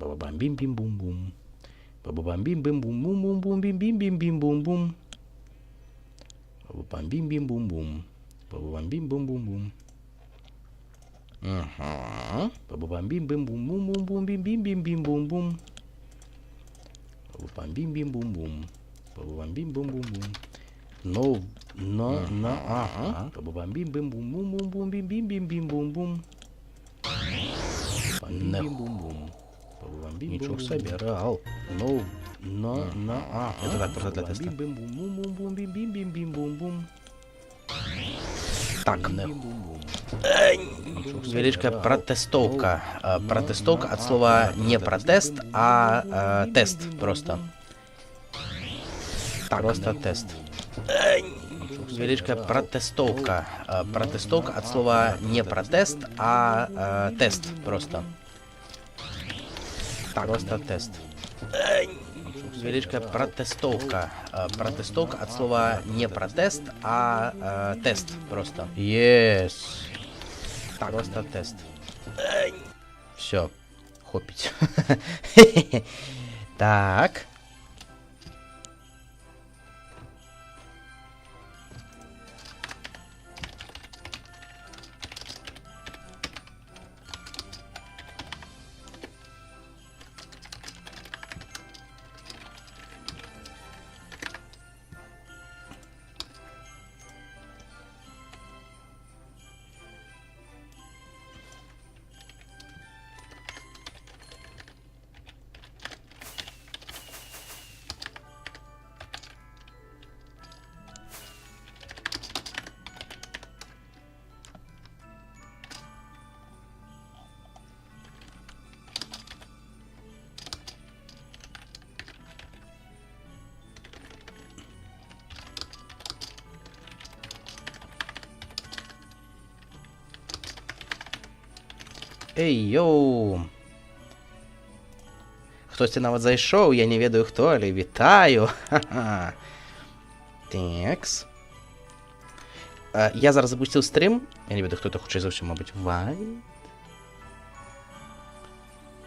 Ба-ба-бам-бим-бим-бум-бум. Ба-ба-бам-бим-бим-бум-бум-бум-бим-бим-бим-бум-бум. Ба-ба-бам-бим-бим-бум-бум. Ба-ба-бам-бим-бим-бум-бум. Ага. Ба-ба-бам-бим-бим-бум-бум-бум-бим-бим-бим-бим-бум. Ба-ба-бам-бим-бим-бум-бум. Ба-ба-бам-бим-бум-бум. Ага. Ба-ба-бам-бим-бим-бум-бум-бум-бим-бим-бим-бим-бум. Бам-бим-бим-бум-бум. Ничего себе, реал. Это так, просто для теста. Так. Величкая протестовка. Протестовка от слова не протест, а тест просто. Так, просто тест. Величкая протестовка. Протестовка от слова не протест, а тест просто. Так, просто тест. Величкая протестовка. Протестовка от слова не протест, а тест просто. Yes. Так, просто тест. Все. Хопить. Так. Эй, йоу! Хтось нават зайшоў, я не ведаю хто, але вітаю. Ха-ха. Такс. Я зараз запусціў стрим. Я не ведаю, хто это хутчэй за ўсё, мабыць, Вайт.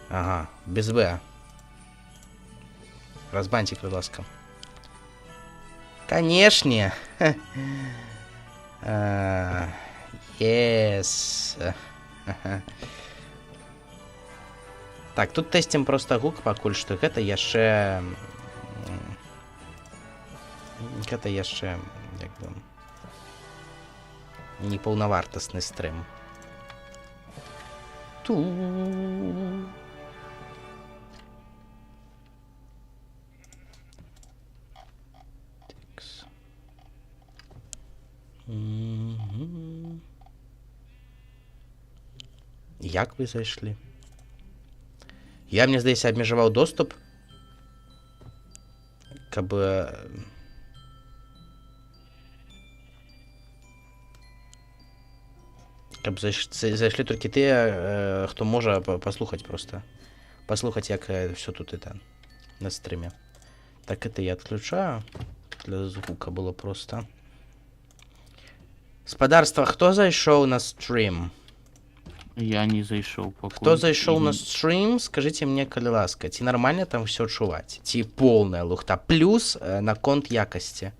Ага, без В. Разбаньте, будь ласка. Канешне. Yes. Так, тут тэсцім проста гук пакуль што гэта яшчэ як бы непаўнавартасны стрым. Як вы зайшлі? Я, мне здаецца, абмежаваў доступ, каб зайшлі толькі тыя, хто можа паслухаць проста. Паслухаць, як всё тут это на стрыме. Так это я адключаю. Для звука было проста. Спадарства, хто зайшоў на стрим? Я не зайшоў пакуль. Хто зайшоў на стрим, скажыце мне, калі ласка, ці нармальна там ўсё чуваць? Ці полная лухта? Плюс наконт якасці.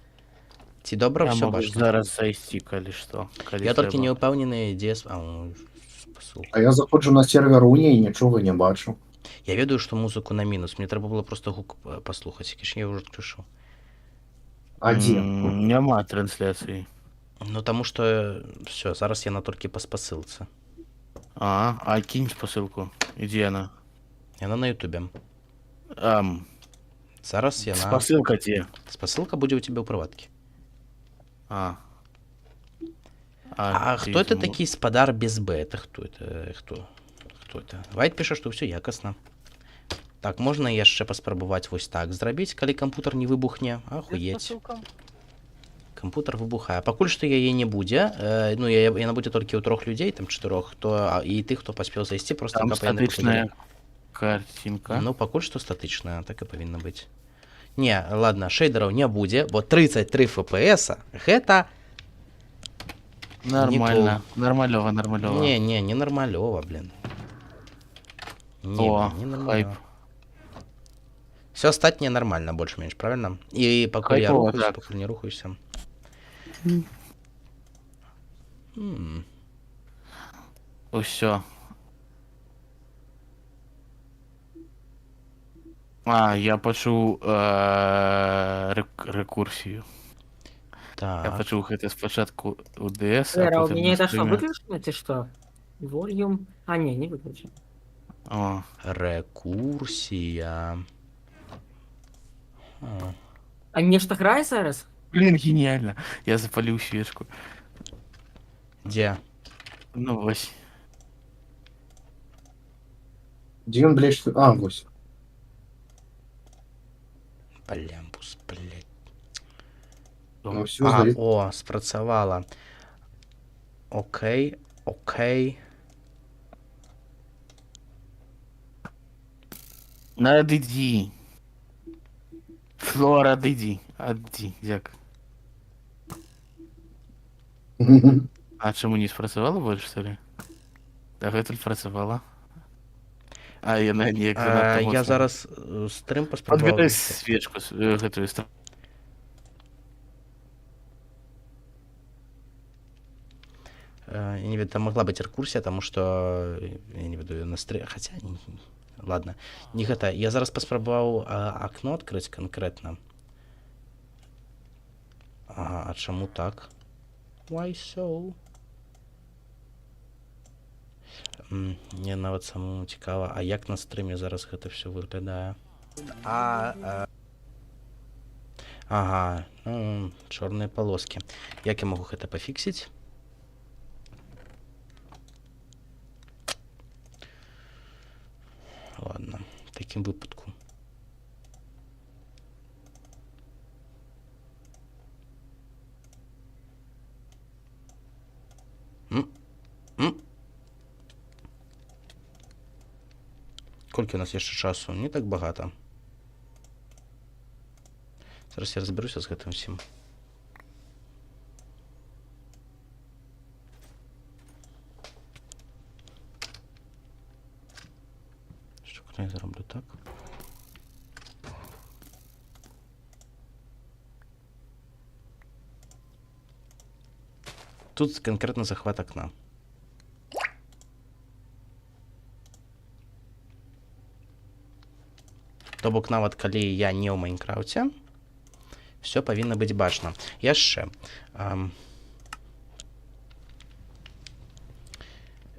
Ці добра ўсё бачна? Зараз зайсці, калі што. Я толькі не ўпэўнены, дзе... А я заходжу на сервер Уніі і нічога не бачу. Я ведаю, што музыку на мінус. Мне трэба было проста гук паслухаць, які ж я ўжо адключыў. А дзе? Няма трансляцыі. Ну, таму што... Всё, зараз яна толькі па спасылцы. А кинь спасылку. Ідзе яна? Яна на ютубе. Зараз яна... Спасылка дзе? Спасылка будзе ў цябе ў прываткі. А хто это такі спадар без Б? Это хто это? Хто это? Вайт піша, што ўсё якасна. Так, можна яшчэ паспрабаваць вось так зрабіць, калі кампутар не выбухне. Ахуець. Кампутар выбухае. Пакуль што яе не будзе. Ну, яна будзе толькі ў 3 людзей, там 4, і тых, хто паспеў зайсці, проста там статычная картинка. Ну, пакуль што статычная, так і павінна быць. Не, ладно, шэйдераў не будзе, бо 33 FPS гэта нормально. Нормалёва. Не нармалёва, блин. О, хайп. Все остатнее нормально, больше-меньше, правильно? И покуль я Кайфово, рухаюсь, так. покуль не рухаюся. М. Усё. А, я почув рекурсію. Я Так. почув гэта спачатку УДС, а Эра, у потым меня на это что, стріме. выключено, ты что? Volume? А, не выключено. О, Рекурсія. А. А мне что грає зараз? блін, геніально. Я запалив свічку. Де? Ну ось. Где он, блядь, что... А, ось. Блямбус, блядь. Ну все, А, сдает. о, спрацавала. Окей, окей. Надиді. Флора, диді. Адді, як. А чому не спрацювало больше, что ли? А гэта працювала. А яна неяк занадто моцна. Я зараз стрим Подбітай паспрабував. свечку, гэтую стрим. Я не ведаю, там могла быть рекурсия, потому что я не веду на стрим. Хотя, ладно, не гэта. Я зараз паспрабаваў окно открыть конкретно. Ага, а чаму так? Why so? Мне нават самому цікава, а як на стрыме зараз гэта все выглядае? Ага, ну, чорныя полоски. Як я могу гэта пафіксіць? Ладно, в такім выпадку. Колькі у нас яшчэ часу? Не так багата. Зараз я разберуся з гэтым всім. Що я зроблю так? Тут конкретно захват окна. То бок нават калі я не ў Майнкрафце, все павінна быць бачна. Яшчэ.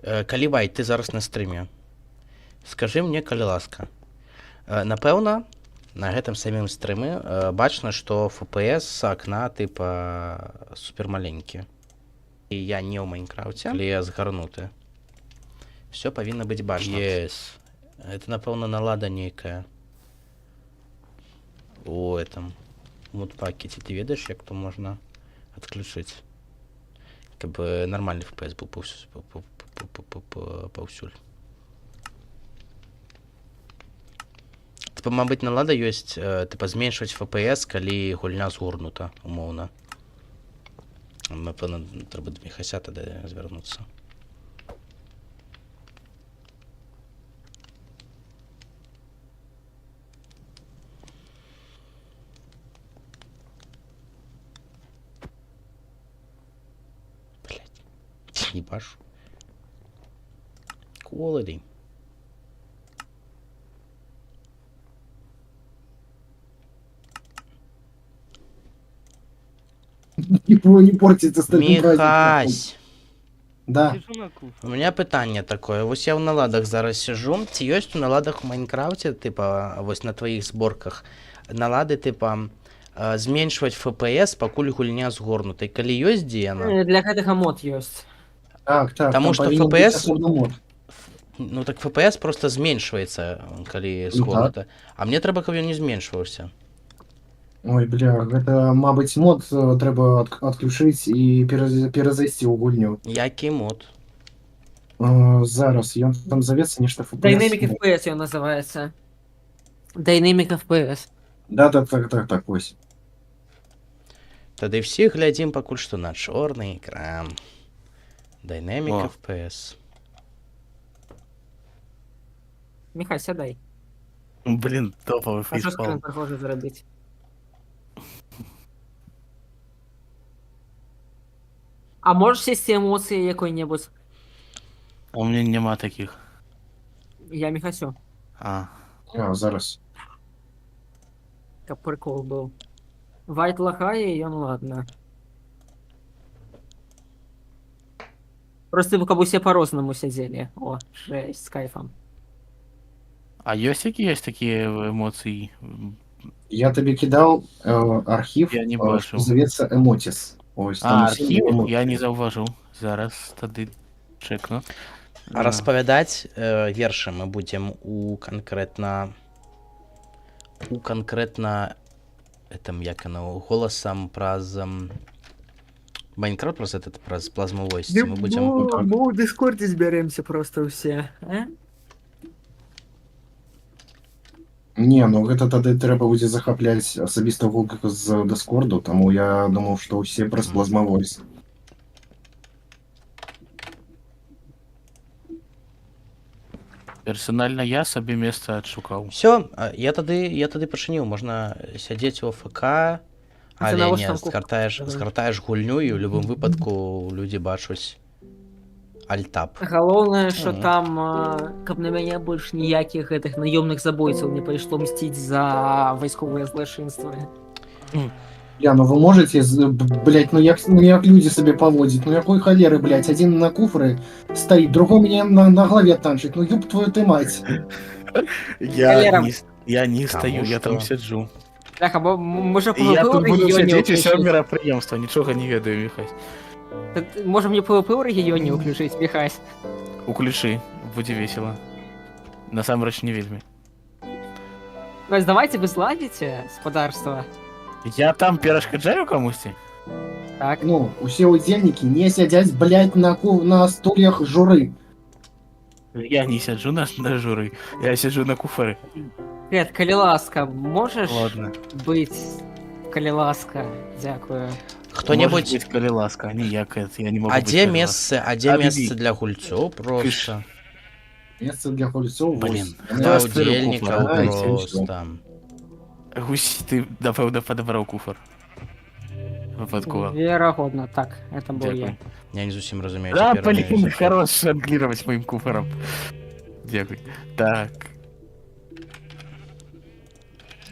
Калі Вайт, ты зараз на стрыме, скажы мне, калі ласка. Напэўна, на гэтым самім стрыме бачна, што FPS з акна тыпа супермаленькі. І я не ў Майнкрафце, але я згарнуты. Все павінна быць бачна. Yes. Это, напэўна, налада нейкая. У этом модпакете. Ты ведаешь, як то можна отключить? Каб нормальный FPS был паўсюль. Типа, мабыць, налада ёсць, типа, зменшваць FPS, калі гульня згорнута, умоўна. Напэўна, трэба да Міхася тады звярнуцца. Не бачу. Quality. Не портится стабильный праздник. Міхась! Да. Сижу на кухні. У меня пытанне такое. Вось я ў наладах зараз сижу. Ці ёсць у наладах у Майнкрафте, типа, вось на твоих зборках, налады, типа, зменшваць FPS, пакуль гульня згорнута. І калі ёсць, дзе яна? Для гэтага мод ёсць. Так, так. Потому там что повинен быть FPS особый мод. Ну так FPS просто зменшваецца, калі згорнута. А мне трэба, каб ён не зменшваўся. Ой, бля, гэта, мабыць, мод трэба адключыць і перазайсці ў гульню. Які мод? Зараз, ён там завецца нешта FPS. Dynamic FPS ён называецца. Dynamic FPS. Да, так, ось. Тады всіх глядзім пакуль што на чорны экран. Dynamic О. FPS. Міхай, сядай. Блін, топовий А що фейспалм. скрин прохоже зробити? А можеш сісти емоції якої-небудь? А у мене нема таких. Я Міхасю. А. Зараз. Как прикол был. Вайт лохая, и ну ладно. Просто вы как бы все по-разному сидели. О, жесть, с кайфом. А есть такие эмоции? Я тобі кидав архів, Я не що бачив. зветься Емотіс. Ось А, там усі архів? емоції. Я не зауважу. Зараз тоді чекну. А распавядаць вершы мы будзем у конкретно этом як оно голосам праз Майнкрафт, праз этот праз плазмовосці мы будем Мы в Дискорде сберемся просто все. Не, ну гэта тады трэба будзе захапляць асабіста гук з Дискорду, таму я думаў, што ўсе праз плазмавойс. Персонально я собі место адшукаў. все, я тады пачыніў, можна сядзець у АФК, це але навошта не там кухня? скартаеш гульню і ў любым выпадку людзі бачуць альтап. Галоўнае, что Мгм. там, каб на мяне больш ніякіх гэтых наёмных забойцаў не прыйшло мсціць за вайсковыя злачынствы. Я, ну вы можете, блять, ну як люди себе поводят, ну якой холеры, блять, один на куфры стоит, другой мне на голове танчит, ну ёб твою ты мать. Валера. Я не Кому стою, я там что? сиджу. Бляха, бо може І я PvP тут ў буду рэгіёне сидіти все ўключыць? мерапрыемства, нічога не ведаю, Міхась. Можа мне PvP ў рэгіёне ўключыць, Міхась? Уключи, будзе весело. Насамрэч не вельмі. Ну, давайте вы зладзіце спадарства. Я там перашкаджаю камусьці? Так. Ну, усе удзельнікі не сядзяць, блять, на стульях журы. Я не сяджу на журы, я сиджу на куфары. Привет, калі ласка, можаш Ладно. быць, калі ласка, дзякую. Хто-небудзь, Может быть, калі ласка, ніяк, я не могу а быць дзе калі ласка. месцы для гульцоў просто? Месца для гульцоў, Блин, вось. Для я стыру удзельнікаў куфар, і просто. Гусь, ты, напэўна, падабраў куфар. Выпадкова. Верагодна, так, это был я. Дякую. Я не зусім разумею Да, цяпер, блин, ну, хорош жонглировать моим куфаром. Дякую. Так.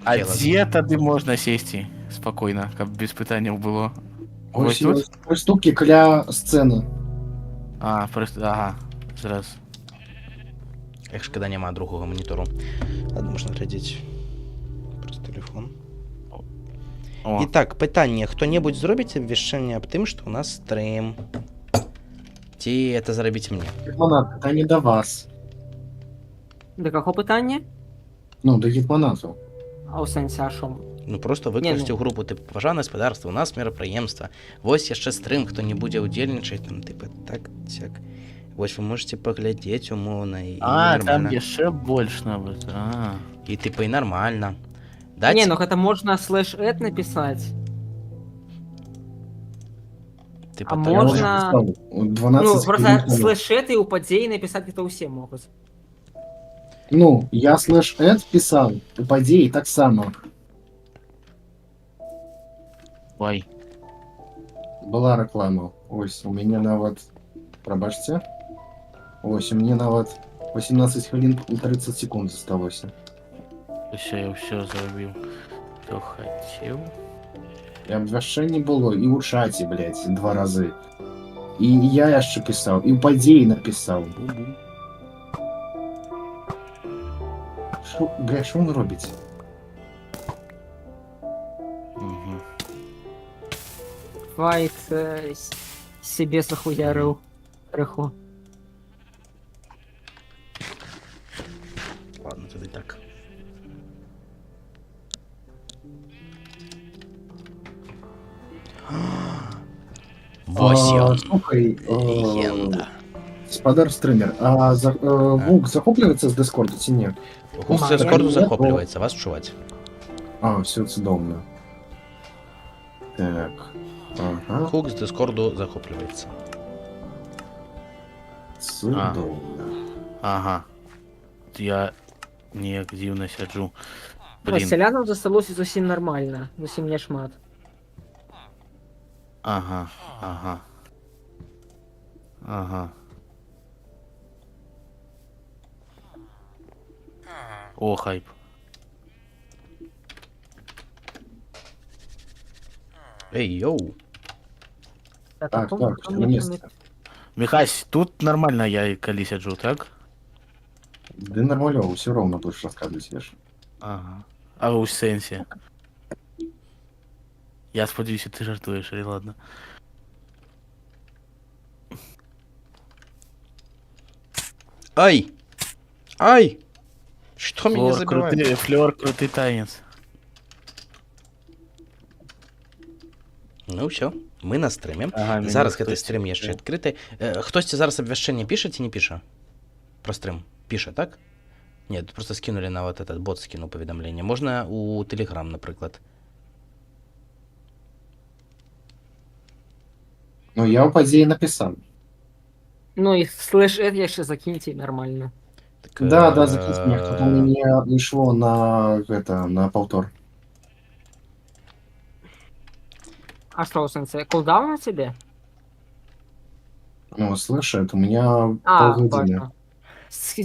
А Хела. дзе тады можна сесці спакойна, каб без пытанняў было? Вось тут? Приступки каля сцены. А, просто, ага, зараз. Як шкада няма другога монітору. Ладно, можна глядзець праз телефон. О, Итак, пытанне, хто-небудзь зробіць абвяшчэнне аб тым, што ў нас стрым. Ці это зрабіць мне? Гетманат, это не до вас. Да каго пытанне? Ну, до гетманату. А ў сэнсе, а шо? Ну просто выкласці ў групу тып паважанае гаспадарства, у нас мерапрыемства. Вось яшчэ стрым, хто не будзе ўдзельнічаць, там тыпа так сяк. Вось вы можете паглядзець умоўна і а там нармальна. яшчэ больш нават. А. І тыпа і нармальна. Даць... Не, ну гэта можна слэш-эд напісаць. тыпа, а так, Я уже Можно- писал, 12 Ну, хвилин просто тому. слэш-эд і ў падзеі напісаць гэта ўсе могуць. Ну, я слэш-эд писал, у падзеі таксама. Ой. Была реклама. Ось, у меня нават... Пробачьте. Ось, у меня нават 18 хвилин и 30 секунд засталося. Усё, я ўсё зрабіў. Што хацеў. І абвяшчэнне было і ў чаце, блядь, 2 разы. І я яшчэ пісаў, і ў падзеі напісаў. бум-бум. Шо, бля, що він робить? Угу. Вайт себе захуярыў крыху. Ладно, тады так. Вось ён. Слухай, Легенда. спадар стрымер, а Вук захоплюється з Дискорду ці ні? Гук з Дискорду захоплюється, вас чуваць. А, все цудоўна. Так. Ага, Гук з Дискорду захоплюється. цудоўна. Ага. Я Ніяк дзіўна сяджу. Ну, Блін, сялянам засталося зусім нормально, зусім няшмат. ага, ага. Ага. О, хайп. Эй, йоу. Так, а то- так, то на мне месте. Михась, тут нормально я і калі сяджу, так? Да нормально, все ровно будешь рассказывать, видишь. Ага. А у сенсі. Я сподіваюся, ти жартуєш, і ладно. Ай! Ай! Что меня Флор, забивает? крутий, Флёр, крутий танець. Ну все, ми на стрімі. Ага, мені Зараз хтось гэты стрім яшчэ пише. адкрыты. Хтось зараз абвяшчэнне піша ці не піша? Про стрім. Піша, так? Нет, просто скинули на вот этот бот, скинул паведамленне. Можна у Telegram, напрыклад. Ну, я по идее написал. Ну і слэш эд яшчэ закіньце і нормально. Так, Да, да, закинь меня, чтобы у меня не шло на это, на повтор. А що у сенсі? Кулдаун на тебе? Ну, слышит, у меня А, полгодини. бачу.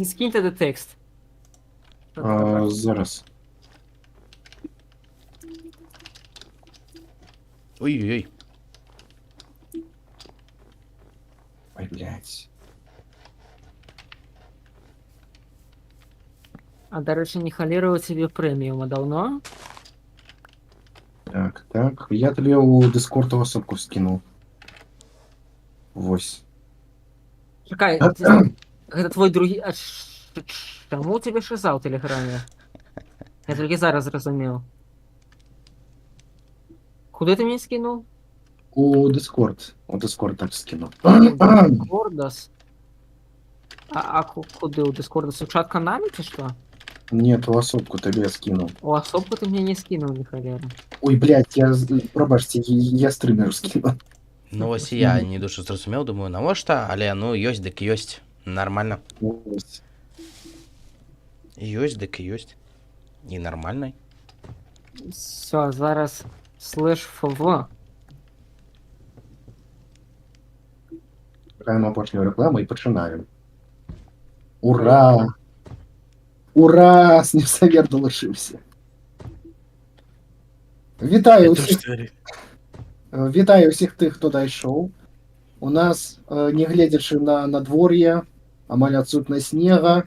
Скинь тоді текст. Зараз. Ой-ой-ой. Ой, блядь. А до речі, не халірую тебе преміум, а давно? Так, так. Я тебе у Дискорда особку скинул. Вось. Чекай, гэта твой другі... А чаму у тебе шиза ў тэлеграме? Я толькі зараз зразумеў. Куды ты мне скинул? У Дискорд. У Дискорд так скинул. Дискордас? Куды? У Дискордас? У чат-канале ці што? Нет, у особку тебе скинул. У асобку ты мне не скинул, ни холера. Ой, блядь, пробачьте, я стример скинул. Ну ось і я не дуже зрозумів, думаю, навошта, але ну ёсць дык ёсць. Нормально. Вось. Ёсць дык ёсць. І нормальнай. Все, зараз слэш фв. Чекаємо апошню рекламу і починаємо. Ура! Ура! Снівсовет долучився. Вітаю Це усіх, ж вітаю усіх тих, хто дійшов. У нас, не глядячи на надвор'я, амаль адсутнасць снега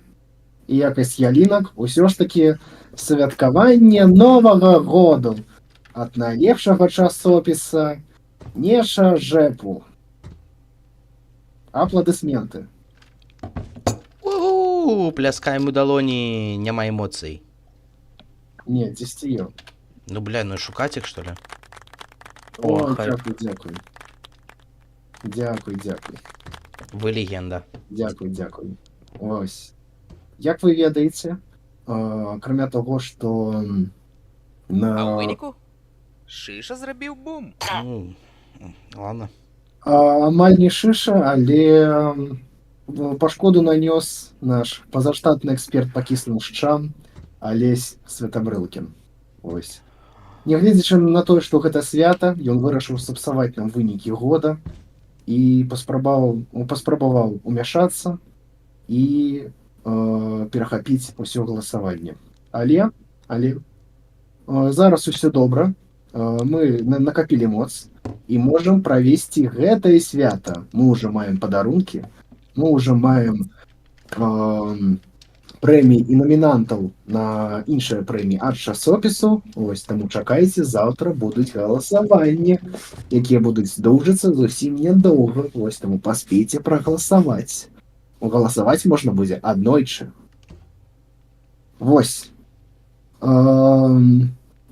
і якасць ялінак, усё ж таки святкаванне Новага году ад найлепшага часопіса Неша Жэпу. Апладысменты. У-у-у, пляскаем у далоні, няма эмоцый. Не, 10. Ну бля, ну шукаць іх, что ли? О, Ой, хайп. дякую, дякую. Дякую, дякую. Вы легенда. Дякую, дякую. Ось. Як ви ведаеце, акрамя того, што А ў на выніку шыша зрабіў бум. Ну, ладно. амаль не шыша, але пашкоду нанёс наш пазаштатны эксперт па кіслым шчам Алесь Святабрылкін. Ось. Нягледзячы на тое, што гэта свята, ён вырашыў сапсаваць нам вынікі года і паспрабаваў умяшацца і перахапіць усё галасаванне. Але зараз усё добра. Мы накапілі моц і можам правесці гэтае свята. Мы ўжо маем падарункі, мы ўжо маем прэміі і намінантаў на іншыя прэміі ад часопісу. Вось таму чакайце, заўтра будуць галасаванні, якія будуць доўжыцца зусім нядоўга. Вось таму паспейце прагаласаваць. Галасаваць можна будзе аднойчы. Вось.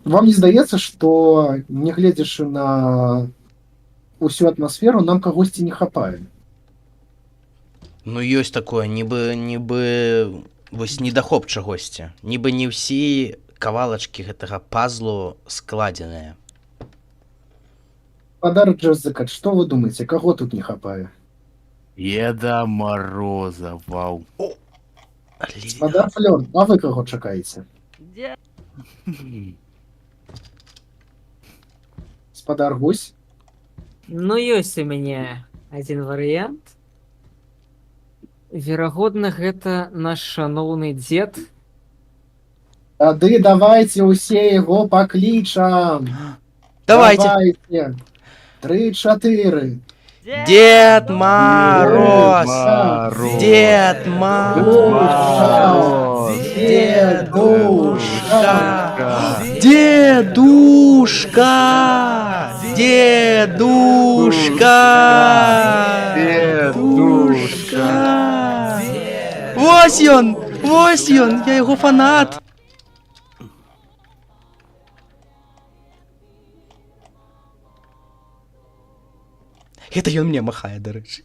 Вам не здаецца, што, нягледзячы на усю атмасферу, нам кагосьці не хапае? Ну ёсць такое, нібы вось недахоп чагосьці. Нібы не ўсе кавалачкі гэтага пазлу складзеныя. Падар Джозекат, што вы думаеце, каго тут не хапае? Деда Мороза, вау. Спадар Флёр, а вы каго чакаеце? Дзе... Спадар Гусь? Ну, ёсць у мяне адзін варыянт. Верагодна, гэта наш шаноўны дзед. Тады давайте усе яго паклічам. Давайте. 3-4. Дед Мороз! Мороз! Дед Мороз! Дедушка! Дедушка! Дедушка! Дедушка! Вось ён! Вось ён! Я яго фанат! Гэта ён мне махае, дарэчы.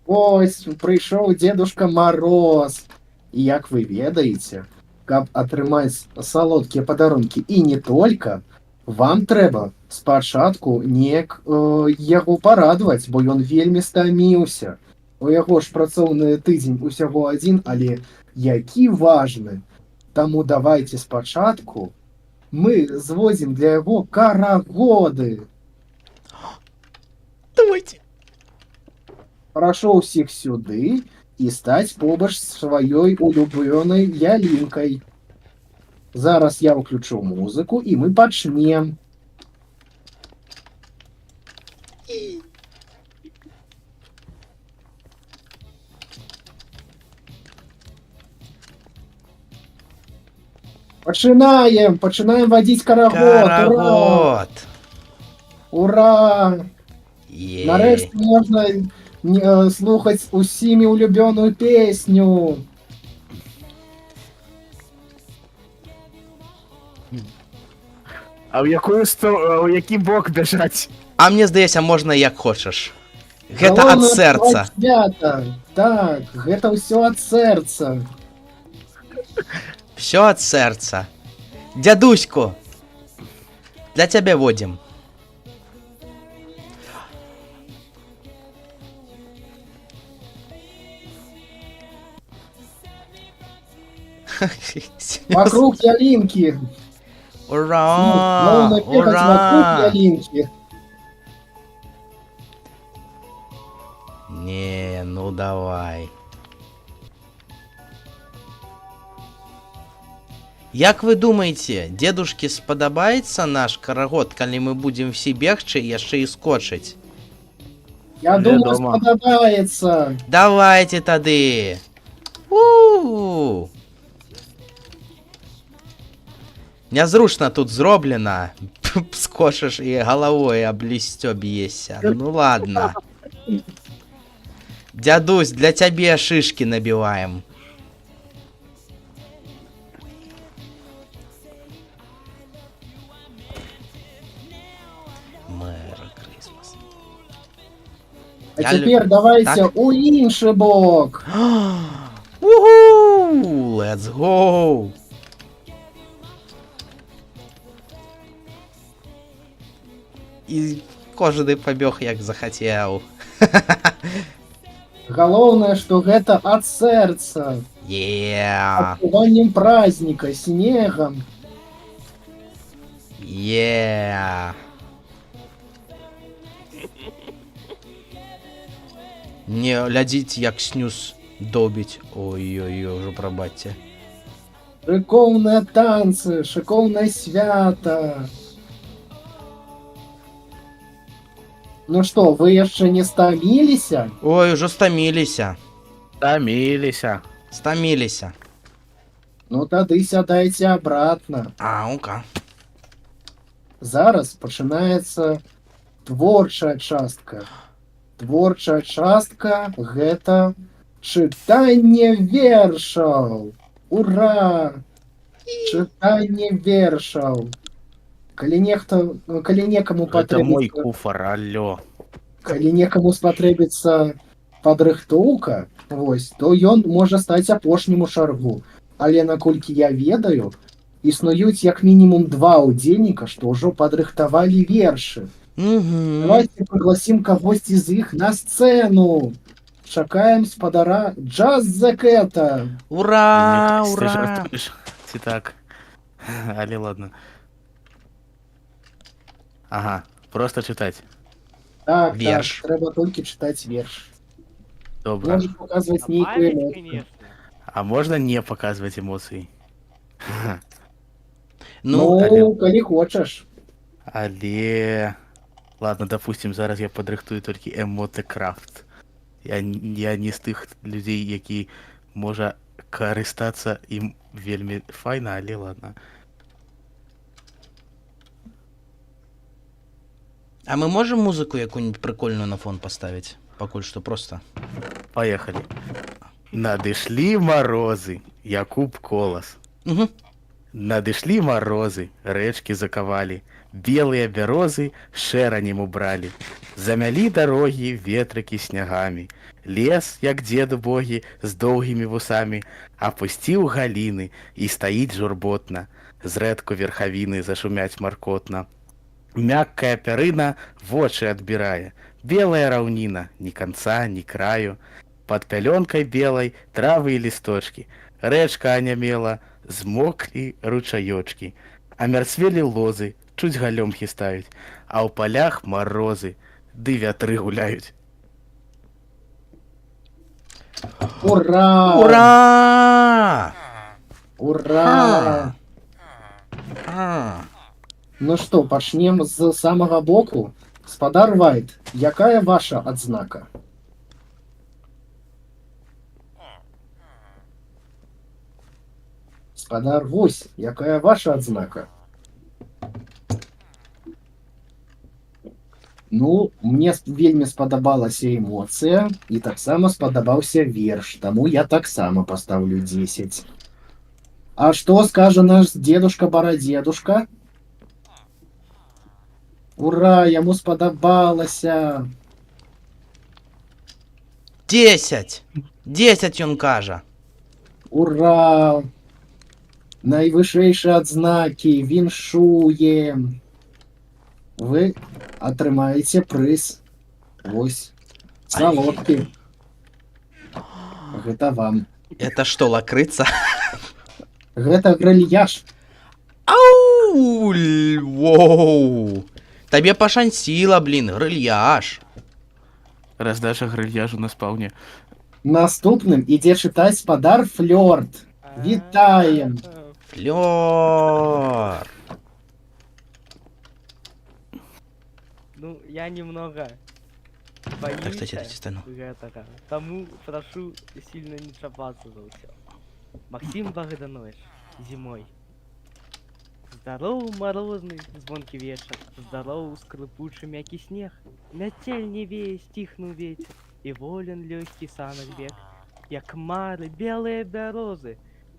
Ось, прыйшоў Дедушка Мороз. І як вы ведаеце, каб атрымаць салодкія падарункі і не толькі, вам трэба спачатку неяк яго парадаваць, бо ён вельмі стаміўся. У яго ж працоўны тыдзень усяго адзін, але які важны. Таму давайте спачатку мы зводзім для яго карагоды. Давайте. Прашу ўсіх сюды і стаць побач з сваёй улюбёнай ялінкай. Зараз я ўключу музыку і мы пачнем. Пачынаем вадзіць карагод. Карагод. Ура! Е. Нарэшце можна слухаць усімі улюбёную песню. А ў які бок бяжаць? А мне здаецца, можна як хочаш. Гэта ад Галоўнае сэрца. адкрываць свята. Так, гэта ўсё ад сэрца. Всё ад сэрца. Дзядуську. Для цябе водзім. Вокруг ялинки. Ура! Главное бегать вокруг Ура! ялинки. Не, ну давай. Як вы думаеце, дедушке спадабаецца наш карагод, калі мы будзем все бегчы і яшчэ і скочыць? Я думаю, Вядома. сподобается. Давайте тады. У-у-у. Нязручна тут зроблена. Скочыш і галавой аб лісцё б'ешся. Ну ладно. Дядусь, для цябе шишки набіваем. Мэра Крисмас. А Я теперь давайте Так. у інший бок. Уху! Let's go! І кожны пабег як захацеў. Галоўнае, што гэта ад сэрца. Yeah! Адчуваннем праздника, снегом. Yeah! Не глядзіць, як снюс добіць. Ой-ой-ой, ўжо прабачце. Шыкоўныя танцы, шыкоўнае свята. Ну што, вы яшчэ не стаміліся? Ой, ужо стаміліся. Таміліся. Стаміліся. Ну тады сядайце абратна. Ау-ка. Зараз пачынаецца творчая частка. Творчая частка гэта чытанне вершаў. Ура! Чытанне вершаў. Калі некаму Гэта мой патрэбіцца, куфар, алло. калі некаму спатрэбіцца падрыхтоўка, вось, то ён можа стаць апошнім у шаргу. Але наколькі я ведаю, існуюць як мінімум 2 удзельніка, што ўжо падрыхтавалі вершы. Угу. Давайте пригласим кагосьці з іх на сцэну. чакаем спадара Джаз Закета. Ура! Мне кажется, ты Ура! жартуешь. Ці так. Але ладно. Ага, просто читать. Так, Верш. так, треба толькі чытаць верш. Добра. Можешь показывать некую Добавить, эмоцию. конечно. А можно не показывать эмоций? Ну, Ну, коли хочешь. Але... Ладно, допустим, зараз я падрыхтую толькі эмотыкрафт. Я не з тых людзей, які можа карыстацца ім вельмі файна, але ладно. а мы можем музыку якую-нибудь прикольную на фон поставить? Пакуль что просто. Поехали. Надышлі марозы, Якуб Колас. Угу. Надышлі марозы, рэчкі закавалі, белыя бярозы шэранем убралі. Замялі дарогі ветрыкі снягамі. Лес, як дзеду богі, з доўгімі вусамі, апусціў галіны і стаіць журботна. Зрэдку верхавіны зашумяць маркотна. Мяккая пярына вочы адбірае. Белая раўніна, ні канца, ні краю. Пад пялёнкай белай травы і лісточкі. Рэчка анямела, змоклі ручаёчкі. Амярцвелі лозы, чуць галём хістаюць, а ў палях марозы, ды вятры гуляюць. Ура! Ура! Ура! А. Ну что, пачнем з самага боку. Спадар Вайт, якая ваша адзнака? Спадар Гусь, якая ваша адзнака? Ну, мне вельмі спадабалася эмоцыя і таксама спадабаўся верш, таму я таксама пастаўлю 10. А што скажа наш дзедушка Барадзедушка? Ура, яму спадабалася. 10! 10 ён кажа. Ура! Найвышэйшыя адзнакі, віншуем. Вы атрымаеце прыз. Вось. Салодкі. Гэта вам. Это что, лакрыца? Гэта гральяж. Ау! Воу! Табе пашанціла, блин, грильяж. Раздача грильяжу на спаўне. Наступным ідзе чытаць спадар Флёрд. Вітаем. Флёр. Ну, я немного Так, кстати, боюсь стану. этого. Тому прошу сильно не трепаться за все. Максим Богданович, зимой. Здорово, морозный, звонкий вечер. Здорово, скрипучий мягкий снег. Метель не веет, стихнул ветер. И волен легкий санок бег. Як мары, белые березы.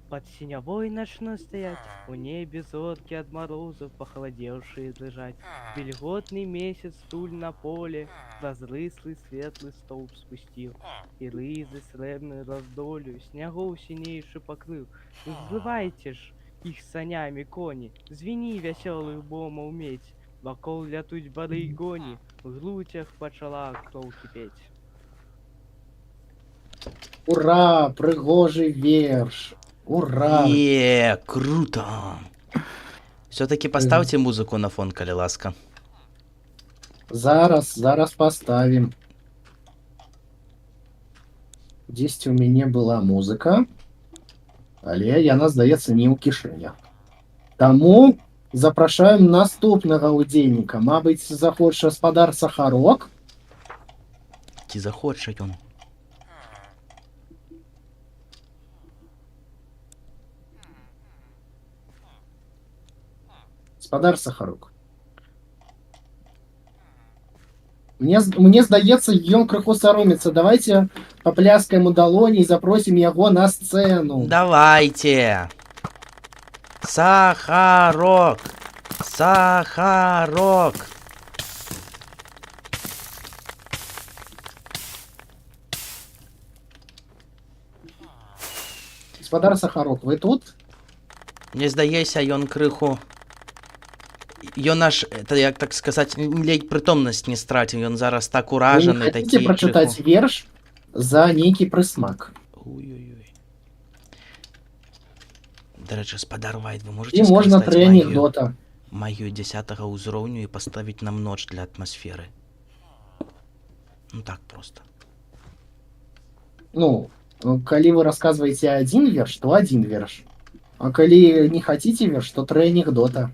Под синевой ночной стоять. У небе зорки от морозов, похолодевшие лежать. Вильготный месяц стуль на поле. Разрыслый светлый столб спустил. И рызы сребной раздолью снегов синейший покрыл. Взрывайте ж их санями кони, звени веселых бомов медь. Вокол лятуть бары и гони, в глутях почала кров кипеть. Ура, прыгожий верш. Ура. Круто. Все-таки поставьте музыку на фон, калі ласка. Зараз поставим. Дзесьці у мяне была музыка, але яна, здаецца, не ў кішэнях. Таму запрашаем наступнага ўдзельніка. Мабыць, захоча спадар Сахарок. Ці захоча ён. Спадар Сахарок. Мне здаецца, ён крыху саромецца. Давайте папляскаем у далоні і запросім яго на сцэну. Давайте. Сахарок. Сахарок. Спадар Сахарок, вы тут? Мне здаецца, ён крыху... Ён аж, это, як так сказаць, ледь прытомнасць не страціў. Ён зараз так Вы уражаны, не хотите такі прочитать крыху... верш? за нейкі прысмак. Ой-ой-ой. До речі, спадар Вайт, вы І можете можна скористать 3 магію, анекдота. магію 10 ўзроўню і поставить нам ноч для атмасферы? Ну так просто. Ну, калі вы рассказываете один верш, то один верш. А калі не хотите верш, то 3 анекдота.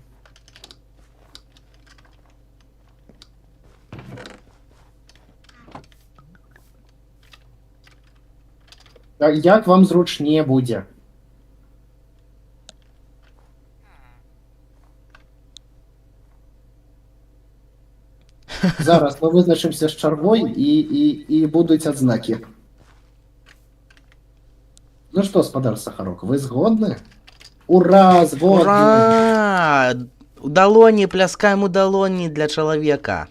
Як вам зручнее будзе? Зараз мы вызначымся з чаргой і будуць адзнакі. Ну што, спадар Сахарок, вы згодны? Ура, згодны! Ура! У далоні, пляскаем у далоні для чалавека.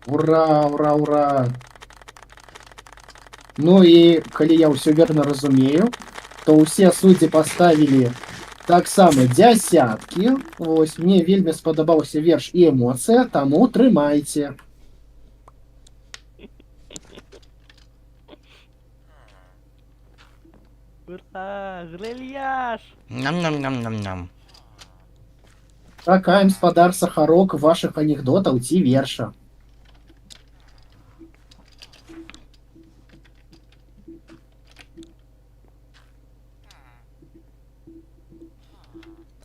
Ура, ура, ура! Ну і калі я ўсё верна разумею, то ўсе суддзі паставілі таксама дзясяткі. Вось, мне вельмі спадабаўся верш і эмоцыя, таму трымайце. Ура, грильяж! Ням-ням-ням-ням-ням. Чакаем, спадар Сахарок, вашых анекдотаў ці верша.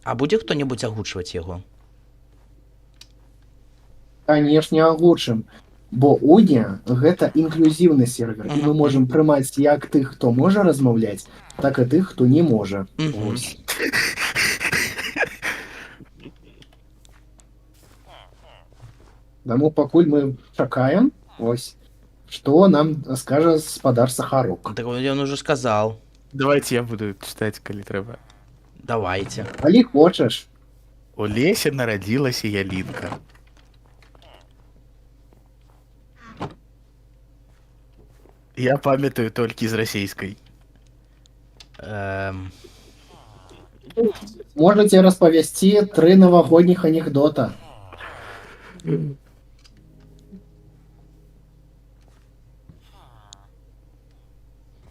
А будзе хто-небудзь агучваць яго? Канешне, агучым. Бо Уня гэта інклюзіўны сервер, і мы можам прымаць як тых, хто можа размаўляць, так і тых, хто не можа. Мгм. Вось. Таму пакуль мы чакаем, ось, што нам скажа спадар Сахарок. Так ён уже сказал. Давайте я буду читать, калі трэба. Давайте. Калі хочаш. У лесе нарадзілася ялінка. Я памятаю толькі з расійскай. Можаце распавясці 3 навагодніх анекдота.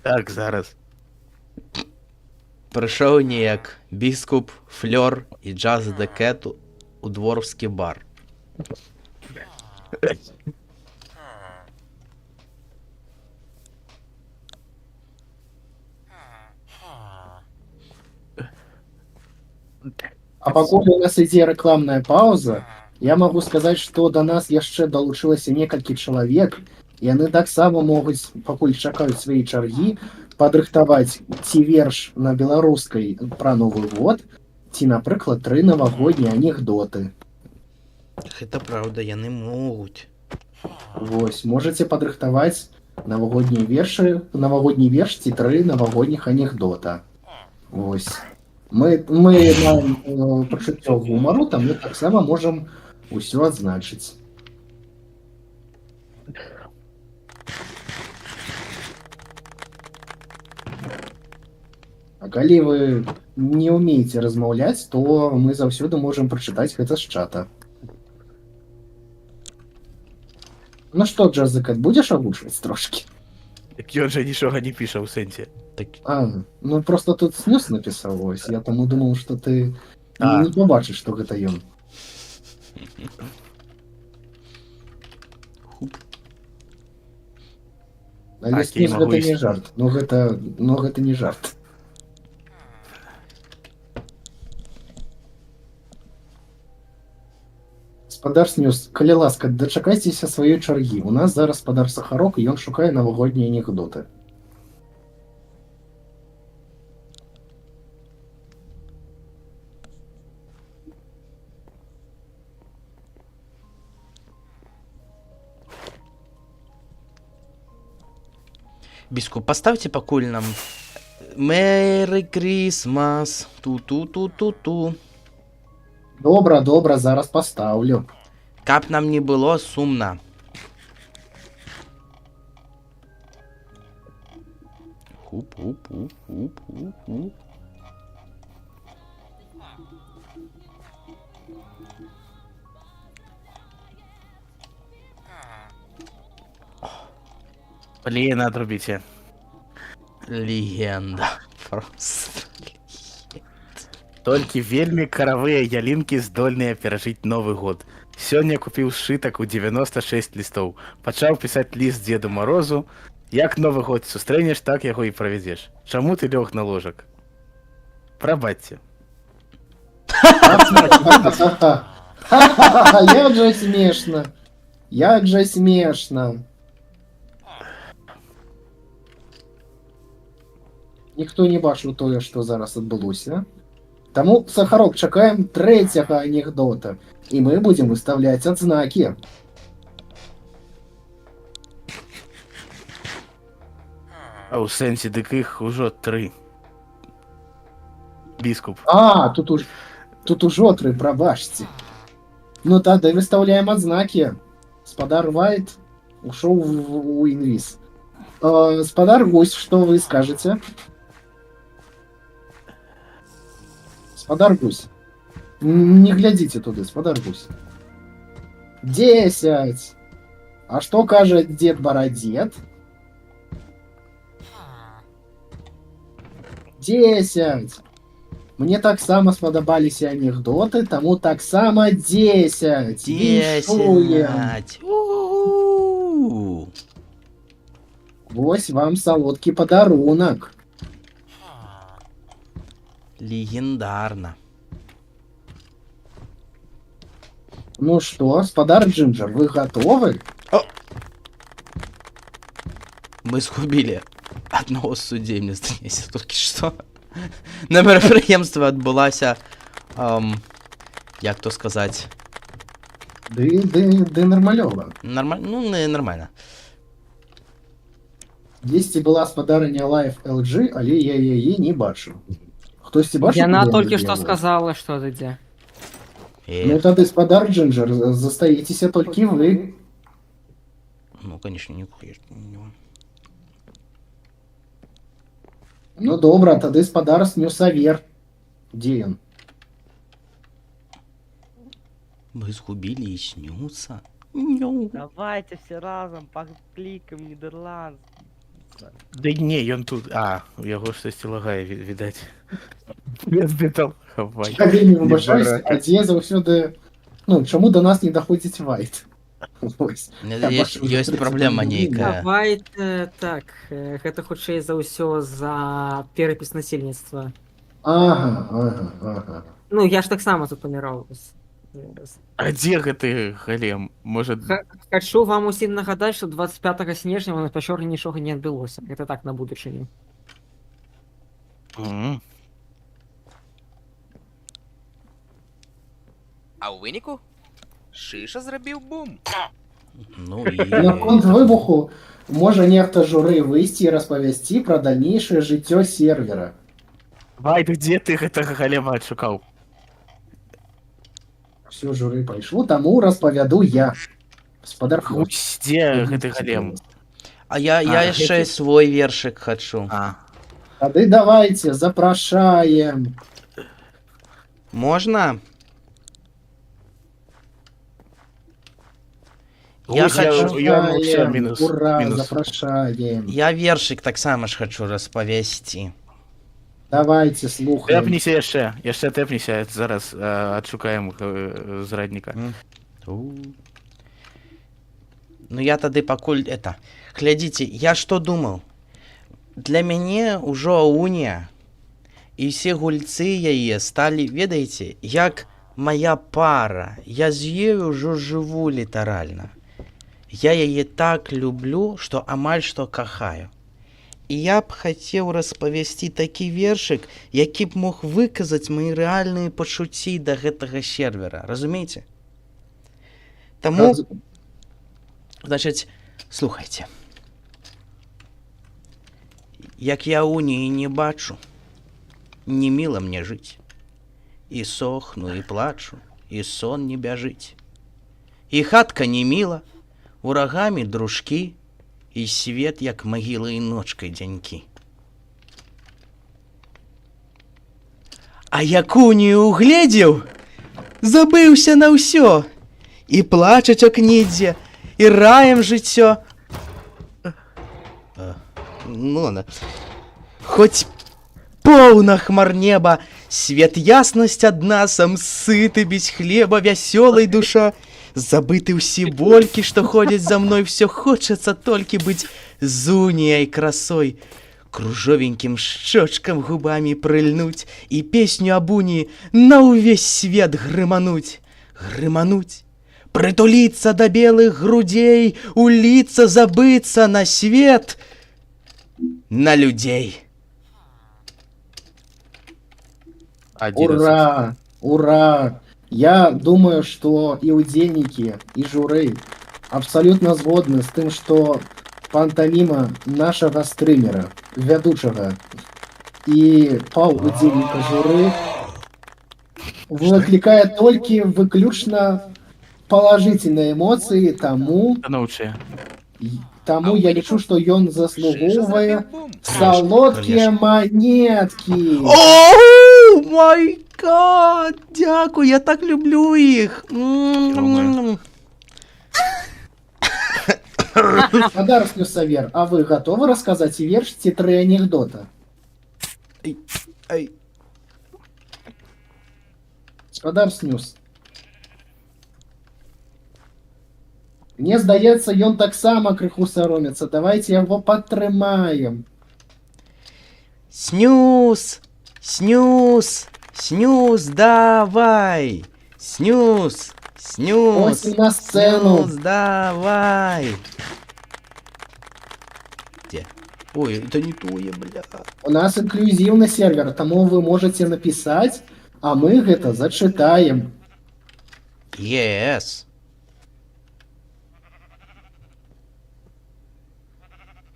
Так, зараз. Прыйшоў неяк біскуп, флёр і джаз The Cat у дворовскі бар. А пакуль у нас ідзе рэкламная пауза, я магу сказаць, што да нас яшчэ далучылася некалькі чалавек. Яны таксама могуць, пакуль чакаюць свае чаргі, падрыхтаваць ці верш на беларускай пра Новы год, ці, напрыклад, 3 навагоднія анекдоты. Гэта праўда, яны могуць. Вось, можаце падрыхтаваць навагоднія вершы, навагодні верш ці 3 навагодніх анекдота. Вось. Мы маем пачуццё гумару, там мы таксама можам усё адзначыць. А калі вы не ўмееце размаўляць, то мы заўсёды можам прачытаць гэта з чата. Ну што, Джазыкат, будзеш агучваць трошкі? Так ён жа нічога не піша ў сэнсе. Так, Ну просто тут снюс напісаў, ось, я таму думаў, што ты А. не побачыш, што гэта ён. Але Окей, снюс магу гэта не ісці. жарт, гэта не жарт. Спадар снюс, калі ласка, дачакайцеся сваёй чаргі. У нас зараз спадар Сахарок, і ён шукае навагоднія анекдоты. біскуп, поставьте пакуль нам Merry Christmas. Ту-ту-ту-ту-ту. Добра, зараз пастаўлю. Каб нам не было сумна. Хуп-хуп-хуп-хуп-хуп-хуп. Блін, отрубіце. Легенда. Просто. Толькі вельмі каравыя ялінкі здольныя перажыць Новы год. Сёння купіў сшытак у 96 лістоў. Пачаў пісаць ліст Дзеду Морозу. Як Новы год сустрэнеш, так яго і правядзеш. Чаму ты лёг на ложак? Прабачце. Ха-ха-ха. Ха-ха-ха, як же смешно. Як же смешно. Ніхто не бачыў тое, што зараз адбылося. Таму, Сахарок, чакаем трэцяга анекдота. І мы будзем выставляць адзнакі. А ў сэнсе, дык іх ужо 3. Біскуп. А, тут ужо 3, прабачце. Ну тады выставляем адзнакі. Спадар Вайт ушоў у інвіз. Спадар Гусь, што вы скажаце? Спадар Гусь. Не глядзіце туды, спадар Гусь. 10. А што кажа дзед Барадзед? 10. Мне таксама спадабаліся анекдоты, таму таксама 10. 10. Віншуем. У-у-у. Вось вам салодкі падарунак. Легендарно. Ну што, спадар Джинджер, вы гатовы? Мы згубілі аднаго з суддзей, мне здаецца, толькі што. На мерапрыемстве адбылася, як то сказаць, Ды нармалёва. нормально, ну, не нормально. Дзесьці была спадарыня Life LG, але я яе не бачыў. Хтосьці бачыў? Яна куды толькі яна што бегала? сказала, што ты дзе. Ну тады, спадар Джинджер, застаецеся толькі вы. Ну, конечно, не конечно. Ну добра, тады спадар Снюсавер. Дзе ён? Мы згубілі і снюцца. Ню. Давайте все разом покликаем Нидерланд. Ды не, ён тут. А, у яго штосьці лагае, відаць. Без бетал. Хавай. Я вельмі Не выбачаюся, барака. а дзе заўсёды... Ну, чаму до нас не даходзіць Вайт? Вось. Ёсць праблема нейкая. Давай, так, гэта хутчэй за ўсё за перапіс насельніцтва. Ага. Ну, я ж таксама тут паміраў. А дзе гэты галем? Можа, Хачу вам усім нагадаць, што 25 снежня на пячоры нічога не адбылося. Гэта так на будучыню. А ў выніку Шыша зрабіў бум. Ну і... Наконт выбуху можа нехта журы выйсці і распавясці пра далейшае жыццё сервера. Вайт, дзе ты гэтага галема адшукаў? Всё журы пайшло, таму распавяду я. Спадар Хвост. Дзе гэты галем? А я яшчэ гэты- свой вершик хачу. А, Тады давайте, запрашаем. Можна? Я Ось хочу... я ўсё, мінус, Ура, мінус. запрашаем. Я вершик таксама ж хачу распавесці. Давайте, слухаем. тэпніся яшчэ тэпніся, зараз адшукаем зрадніка. Ну я тады пакуль это... Глядзіце, я што думаў? Для мяне ўжо унія і ўсе гульцы яе сталі, ведаеце, як моя пара. Я з ёй ужо жыву літаральна. Я яе так люблю, што амаль што кахаю. І я б хацеў распавесці такі вершык, які б мог выказаць мои рэальныя пачуцці да гэтага сервера. Разумееце? Таму, значыць, слухайце. Як я уніі не бачу, не міла мне жыць. І сохну, і плачу, і сон не бяжыць. І хатка не міла, урагамі дружкі, і свет, як магілы і ночкай дзянькі. А як унію угледзеў, забыўся на ўсё, і плачаць акнідзе, і раем жыццё. Ну ладно. Хоть полна хмар неба, свет ясность одна, сам сыты без хлеба, веселой душа. Забыты все больки, что ходят за мной, все хочется только быть зунией красой. Кружовеньким щечкам губами прильнуть и песню об унии на увесь свет грымануть. Грымануть, притулиться до белых грудей, улиться, забыться на свет, на людей. 11. Ура! Ура! Я думаю, что і удзельнікі, і журы абсалютна згодны з тым, што пантаміма нашага стрымера, вядучага і паўудзельніка журы выклікае толькі выключна палажыцельныя эмоцыі, Станоўчыя. таму я лічу, што ён Шыша заслугоўвае зрабіў бум. салодкія манеткі. О май гад! Дякую, я так люблю їх. Спадар Снюсавер, а вы готовы рассказать верш ці 3 анекдота? Ай. Спадар Снюс. Мне здаецца, ён таксама крыху саромецца. Давайте яго падтрымаем. Снюс! Снюс! Снюс, давай! Снюс! Снюс! Просим на сцену. Снюс, давай! Где? Ой, это не то, бля. У нас инклюзивный сервер, тому вы можете написать, а мы гэта зачитаем. Yes.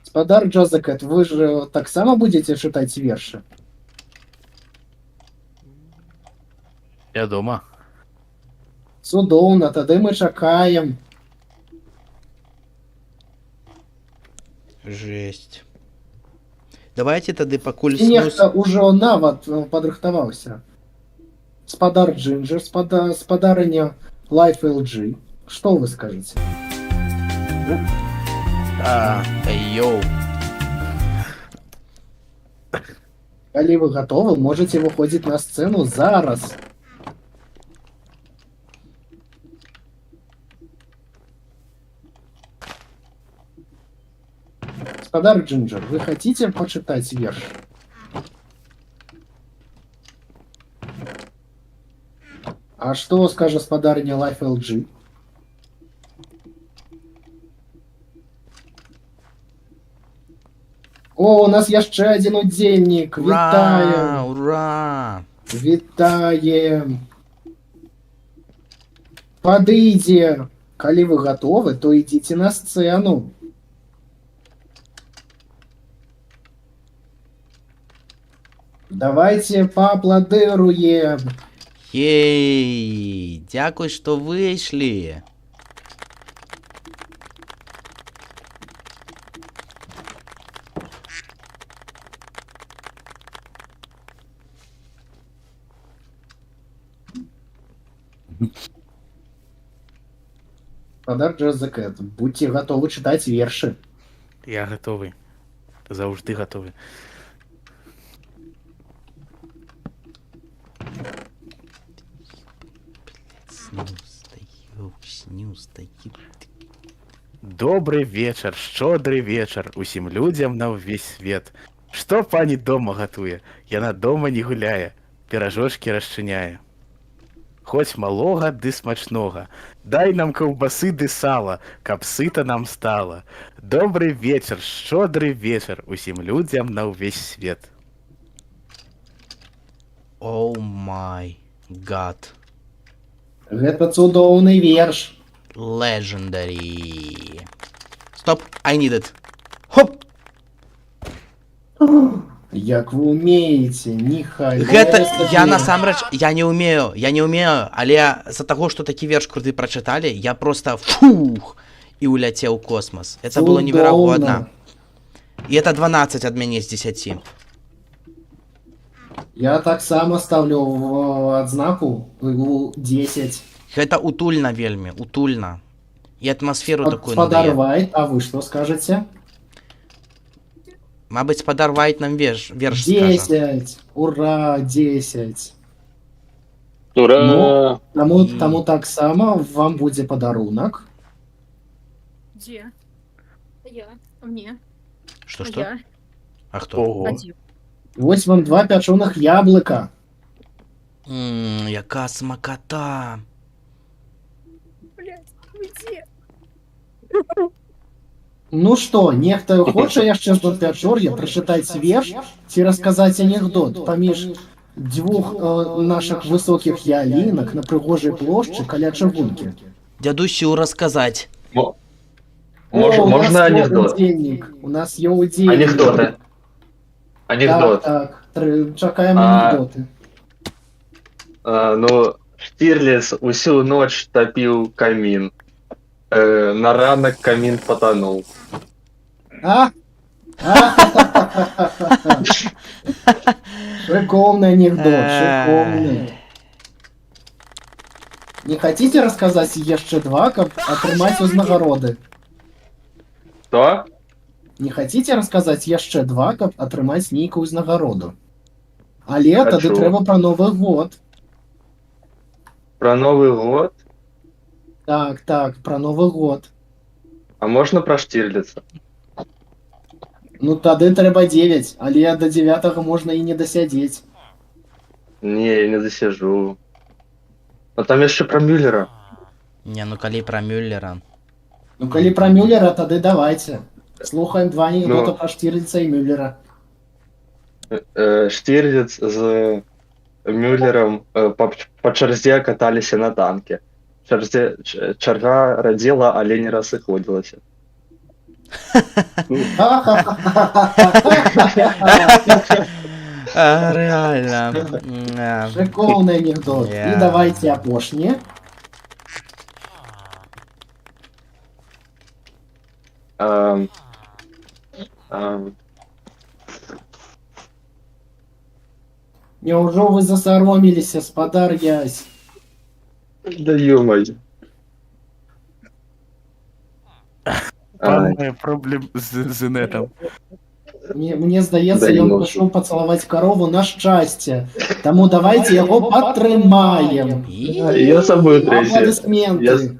Спадар Джозекет, вы же таксама будете читать верши? Я дома. Цудоўна, тады мы чакаем. Жесть. Давайте тады пакуль І нехта ўжо нават падрыхтаваўся. Спадар Джинджер, спадарыня Life LG. Что вы скажете? Йоу. Калі вы готовы, можете выходить на сцену зараз. Спадар Джинджер, вы хотите почитать верш? А что скажет спадарня Life LG? О, у нас яшчэ один удзельнік. Ура! Вітаем! Ура! Вітаем! Падыдзе! Калі вы готовы, то ідзіце на сцену. Давайте поаплодируем. Ей! Дякую, що вийшли. Спадар Джазекет, будьте готовы читать верши. Я готовий. Завжди готовий. Снюс, да ёп. Добрый вечер, щодрый вечер усім людям на ўвесь свет. Што пані дома гатуе? Яна дома не гуляе, піражочки расчыняе. Хоць малога ды смачнога, дай нам каўбасы ды сала, каб сыта нам стала. Добрый вечер, щодрый вечер усім людям на ўвесь свет. О май гад. Гэта цудоўны верш. Legendary. Стоп, I need it. Хоп! Як вы умеете, Нихай. Гэта я насамрэч я не умею, але з-за таго, што такі верш круты прачыталі, я просто фух і уляцеў у космос. Это было неверагодна. І это 12 ад мяне з 10. Я таксама ставлю в адзнаку 10. Гэта утульна вельмі, утульна. І атмасферу такую Спадар надае. Вайт, а вы что скажете? Мабыць, спадар Вайт нам верш скажа. 10. Ура, 10. Ура! Ну, Таму, І- таму таксама вам будзе падарунак. Где? Я. А мне? Што, А што? я? А хто? Ого. Один. Вось вам 2 пячоных яблыка. Яка смакота. Блять, где? Ну што, нехта хоча яшчэ з надвячор'я прачытаць верш ці расказаць анекдот паміж дзвюх нашых высокіх ялінак на прыгожай плошчы каля чыгункі. Дзядусю расказаць. Мо- О, Мож- у нас Можно є анекдот? удзельнік. У нас є удзельнік. Анекдоты. Анекдот. Так, чакаем А. анекдоты. Ну, Штирлиц усю ночь топил камин. На ранок камин потонул. А? Шикарный анекдот, шикарный. Не хотите рассказать яшчэ 2, каб атрымаць узнагароды? Что? Не хотите рассказать яшчэ 2, каб атрымаць нейкую узнагароду? Але тады Хочу. трэба пра Новы год. Про Новый год? Так, пра Новы год. А можно про Штирлица? Ну тады трэба 9, але до 9 можна і не дасядзець. Не, я не засижу. А там еще про Мюллера. Не, ну калі пра Мюллера. Ну калі пра Мюллера, тады давайте. Слухаем 2 анекдота Ну. пра Штирлица і Мюллера. Штирлиц с Мюллером по чарзе катались на танке. Чарга родила, але не расыходилась. Реально. Шикарный анекдот. Я. І давайте апошні. Ам, ам, Няўжо вы засароміліся, спадар Ясь? Да ё-моё. Ай, Має проблем з інетом. Мне здаецца, Да ён ёлки. прыйшоў пацалаваць карову на шчасце. Таму давайте яго падтрымаем. Я забыл третий. Апладысменты.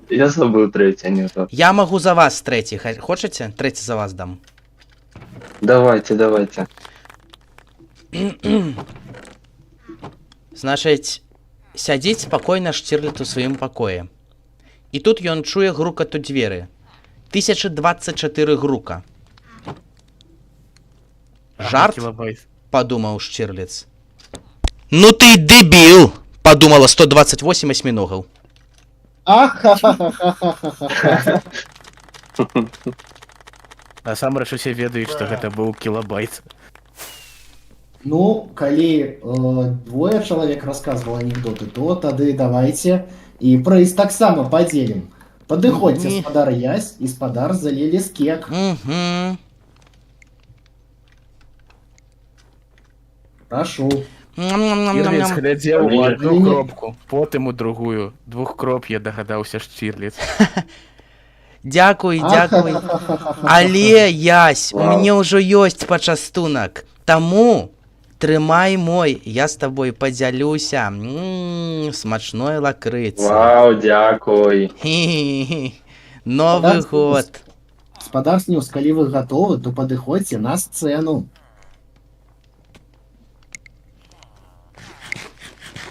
Я забыл третий анекдот. Я магу за вас трэці. Хочаце? Трэці за вас дам. Давайте. Значыць, сядзіць спакойна Штирліц у сваім пакоі. І тут ён чуе грукат у дзверы. 1024 грука. Жарт? Кілабайт. Падумаў Штирліц. Ну ты дэбіл! Падумала 128 асьміногаў. Ахахахахахаха. Насамрэч усе ведаюць, што гэта быў кілабайт. Ну, калі двое чалавек расказваў анекдоты, то тады давайте і прыз таксама падзелім. Падыходзьце, Не. спадар Ясь і спадар Залілі Скек. Угу. Прашу. Штирліц глядзеў у Ні. одну Ні. кропку, потым у другую. 2 кроп я дагадаўся Штирліц. Дзякуй, дзякуй. Але, Ясь, у Вау. мяне ўжо ёсць пачастунак. Таму трымай мой, я з табой падзялюся. Смачной лакрыцы. Вау, дякуй. Хі-хі-хі. Новы Да, год. Спадар Снюс, калі вы гатовы, то падыходзьце на сцэну.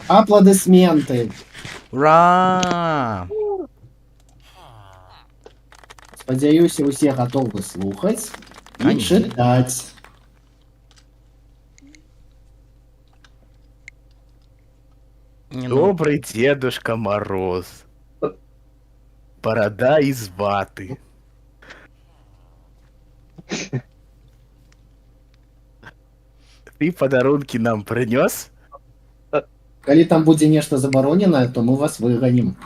Апладысменты. Ура! Спадзяюся, усе гатовы слухаць і Конечно. чытаць. Не, ну, Добрый Дедушка Мороз. Борода из ваты. Ты подарунки нам принес? Калі там будзе нешта забароненае, то мы вас выганім.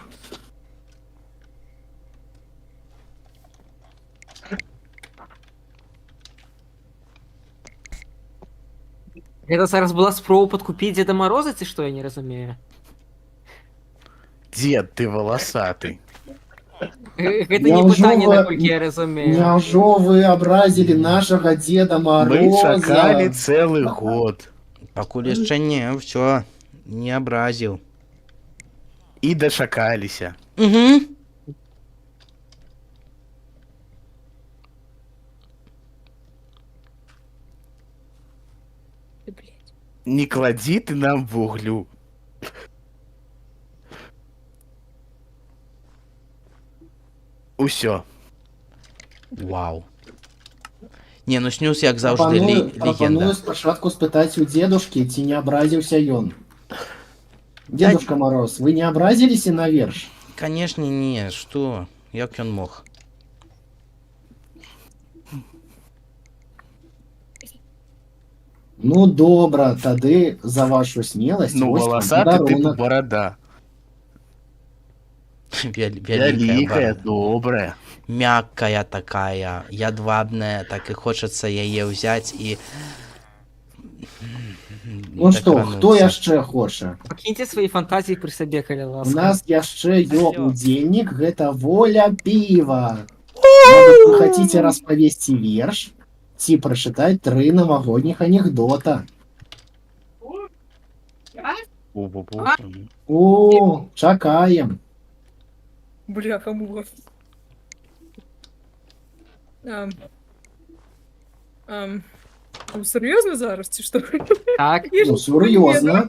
Гэта зараз была спроба падкупіць Дзеда Мароза, ці што, я не разумею. Дед, ты волосатый. Гэта не Няўжо пытанне, вы- наколькі я разумею. Няўжо вы абразілі нашага Деда Мы Мороза? чакалі цэлы год. Пакуль яшчэ не, ўсё, не абразіў. І дачакаліся. Угу. Ты, блядь. Не кладзі ты нам вуглю. Усё. Вау. Не, ну снюс, як заўжды, легенда. Прапаную спачатку спытаць у дзедушкі, ці не абразіўся ён. Дедушка Мороз, вы не абразіліся на верш? Канешне, не, што? Як ён мог? Ну добра, тады за вашу смеласць Ну, вось вам валасаты тыпу падарунак. барада. Вялікая Вялікая, барада. добрая. Мяккая такая, ядвабная, так і хочацца яе ўзяць і... Ну што, хто дакрануцца. яшчэ хоча? Пакіньце свае фантазіі пры сабе, калі У ласка. нас яшчэ ё удзельнік, гэта Воля Піва. Может, вы хотите распавесці верш ці прачытаць 3 навагодніх анекдота? Бу-бу-бу. О, чакаем. Бляха-муха. Серйозно зараз, чи що? Так, Ну, сур'ёзна.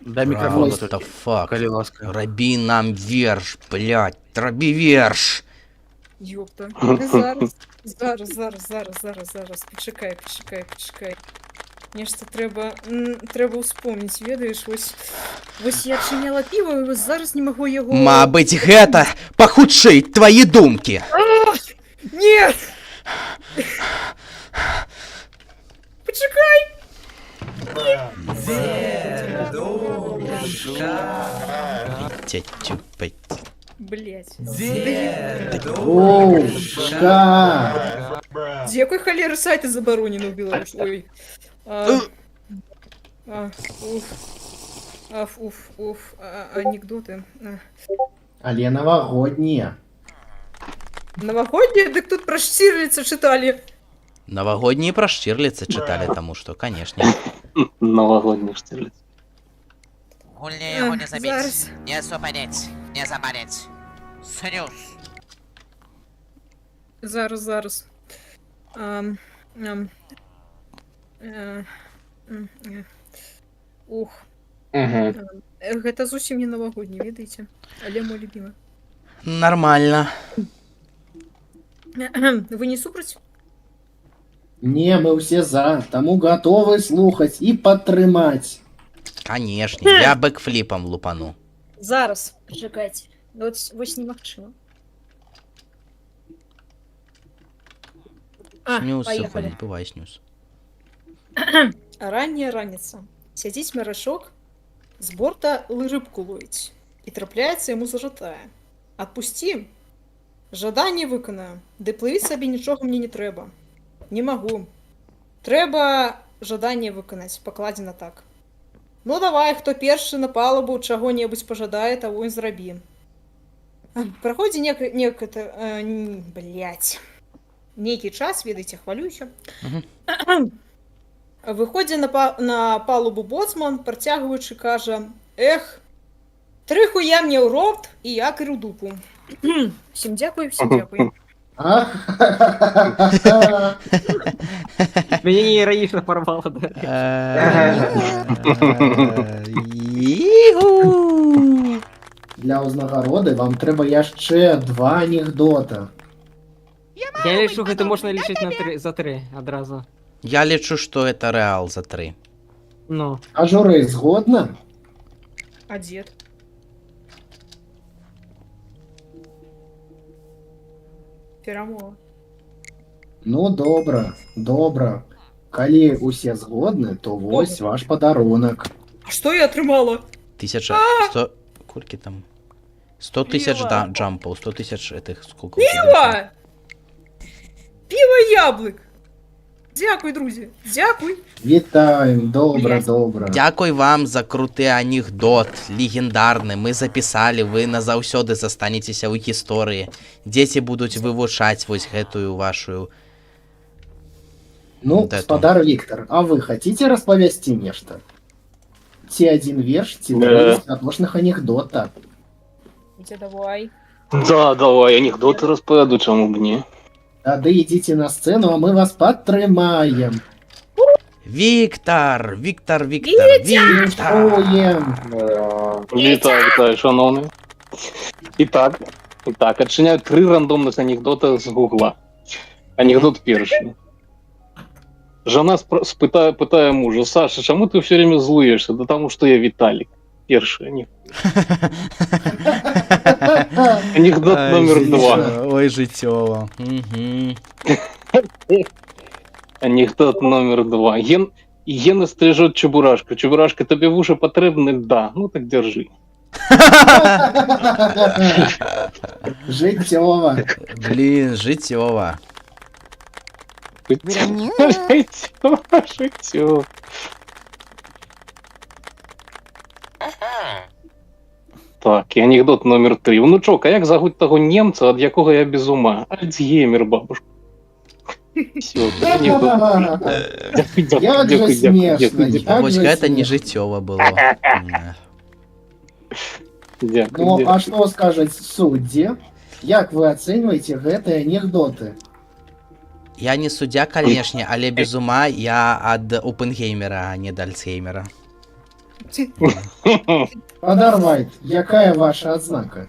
Да What мікрафону the fuck? калі ласка. Рабі нам верш, блядь, рабі верш. Ёпта. Зараз. Почекай. Нешта трэба ўспомніць, ведаеш, вось я адчыняла піва, і вось зараз не магу яго... Мабыць, гэта пахутчэй твае думкі. Нет! Почекай! Тятю, пать. Блять. О, ка. З якой халеры сайты забаронены ў Беларусь? Ой. Анекдоты. Але навагоднія. Новогодние? Дык тут пра Штирлица чыталі. Навагоднія пра Штирліца чыталі, таму што, канешне. Новогодний Штирлиц. Гульня яго не забіць, Зараз. не супадзець, не забанець. Снюс. Зараз. Ух, Угу. гэта зусім не новогодні, ведаеце? Але мой любімы. Нармальна. Вы не супраць? Не, мы ўсе за, таму гатовы слухаць і падтрымаць. Канешне, я бэкфліпам лупану. Зараз. Чакайце. Вось немагчыма. Снюс Поехали. заходзіць, бывай снюс. Ранняя раніца. Сядзіць мяшок, з борта рыбку ловіць. І трапляецца яму зажатая. Адпусці. Жаданне выканаю. Ды плывіць сабе нічога мне не трэба. Не магу. Трэба жаданне выканаць, пакладзена так. Ну давай, хто першы на палубу чаго-небудзь пажадае, таго і зрабі. Праходзі нейкі час, ведаеце, хвалююся. Выходзі на палубу боцман, працягваючы, кажа: «Эх, 3 хуя мне ў рот і я кіру дупу». Всім дзякую, всім дзякую. мяне неіранічна парвала, да. Іху! Для ўзнагароды вам трэба яшчэ 2 анекдота. Я лічу, гэта можна лічыць за 3 адразу. Я лічу, што это рэал за 3. Ну, А журы згодна? А дзед? Перамова. Ну добра. Калі усе згодны, то вось ваш падарунак. А што я атрымала? 1100... Колькі там? 100 тысяч джампаў, 100 тысяч этих... Сколько? Піва! Піва яблык! Дякую, друзі. Дякую. Вітаємо, добре, добре. Дякуй вам за круты анекдот, легендарны. Мы записали, вы назаўсёды застанецеся ў гісторыі. Дзеці будуць вывучаць вось гэтую вашу... Ну, Вот эту. спадар Віктор, а вы хотите распавясці нешта? Ці адзін верш, ці Да. два апошніх анекдота? Ідзе, давай. Да, давай, анекдоты распавяду, чаму б не. Тады ідзіце на сцэну, а мы вас падтрымаем. Віктор, Віктор, Віктор. Ой, Вітаю, шановний. І так, адчиняю 3 рандомних анекдота з Гугла. Анекдот перший. Жена питає мужа: Саша, чому ти все время злуєшся? Да тому що я Віталік. Перший анекдот. Анекдот номер 2. Ой, життєво. Угу. Анекдот номер 2. Гена стрижет Чебурашку. Чебурашка, тобі вуші потрібні? Да. Ну так держи. Життєво. Блін, життєво. Життєво. Так, і анекдот номер 3. Внучок, а як зовуть того німця, від якого я без ума? Альцгеймер, бабушка. Все, анекдот. Як же смішно, як Ось же гэта не смішно. життєво було. Ну, а што скажаць суддзі? Як вы ацэньваеце гэтыя анекдоты? Я не суддя, конечно, але без ума я ад Опенгеймера, а не ад Альцгеймера. Падарвайт, якая ваша адзнака?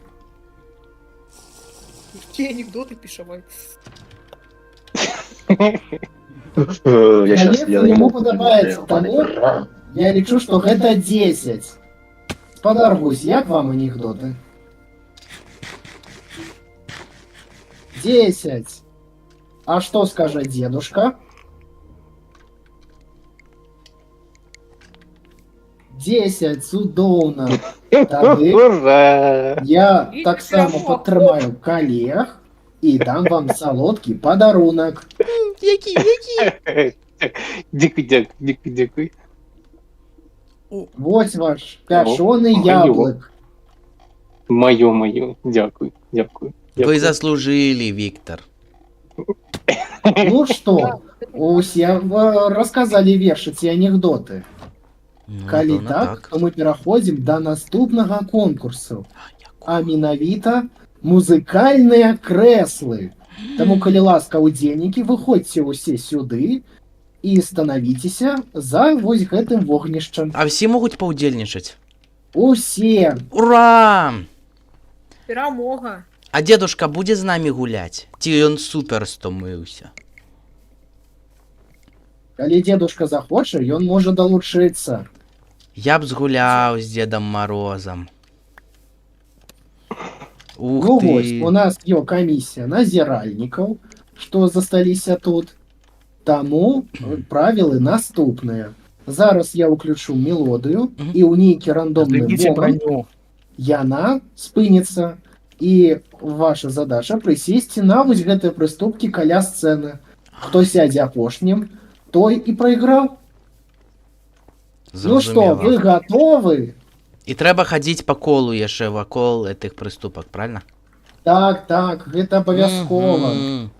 Які анекдоти пішавай. Яму падабаецца таму, я лічу, што гэта 10. Спадар Гусь, як вам анекдоты? 10. А што скажа дедушка? 10, цудоўна. Тады Ура! я І таксама перамог. падтрымаю калег і дам вам салодкі падарунак. Які? Дякую. Вось ваш пячоны О, яблык. Моё. Дякую. Вы заслужили, Віктор. Ну што, усе расказалі вершы ці анекдоты. Ну, Калі напэўна, так, то мы пераходзім да наступнага конкурсу. А менавіта музыкальныя крэслы. Таму, калі ласка, удзельнікі, выходзьце ўсе сюды і станавіцеся за вось гэтым вогнішчам. А всі могуць паўдзельнічаць? Усе! Ура! Перамога. А дедушка будзе з намі гуляць? Ці ён супер стомыўся? Калі дедушка захоча, ён можа далучыцца. Я б згуляў з Дедом Морозом. Ух Ну вось, у ты. нас ёсць камісія назіральнікаў, што засталіся тут. Таму правілы наступныя. Зараз я ўключу мелодыю, і ў нейкі рандомны момант яна спыніцца. І ваша задача прысесці на вось гэтыя прыступкі каля сцэны. Хто сядзе апошнім, той і прайграў. Ну што, вы гатовы? І трэба хадзіць па колу яшчэ вакол гэтых прыступак, правильно? Так, гэта абавязкова. Мгм.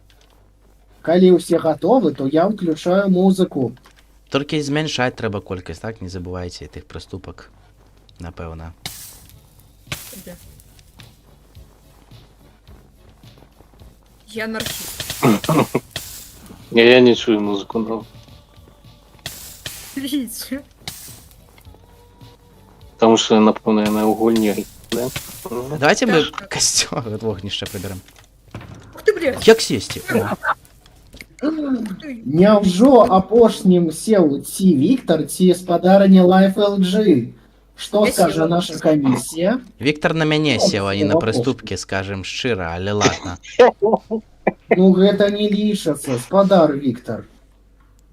Калі ўсе гатовы, то я ўключаю музыку. Толькі змяншаць трэба колькасць, так? Не забывайце тых прыступак. Напэўна. Я анархіст. Я не чую музыку, но. Видите? Потому что, напевно, я на угольні. Да? Давайте мы костёр ад вогнішча прыберем. Ух ты, блядь. Як сесці? Няўжо апошнім сеў ці Віктор, ці спадарня Life LG? Што Я скажа села. наша камісія? Віктор на мяне О, сеў, а не на апошні. прыступкі, скажем шчыра, але ладно. Ну гэта не лічацца, спадар Віктор.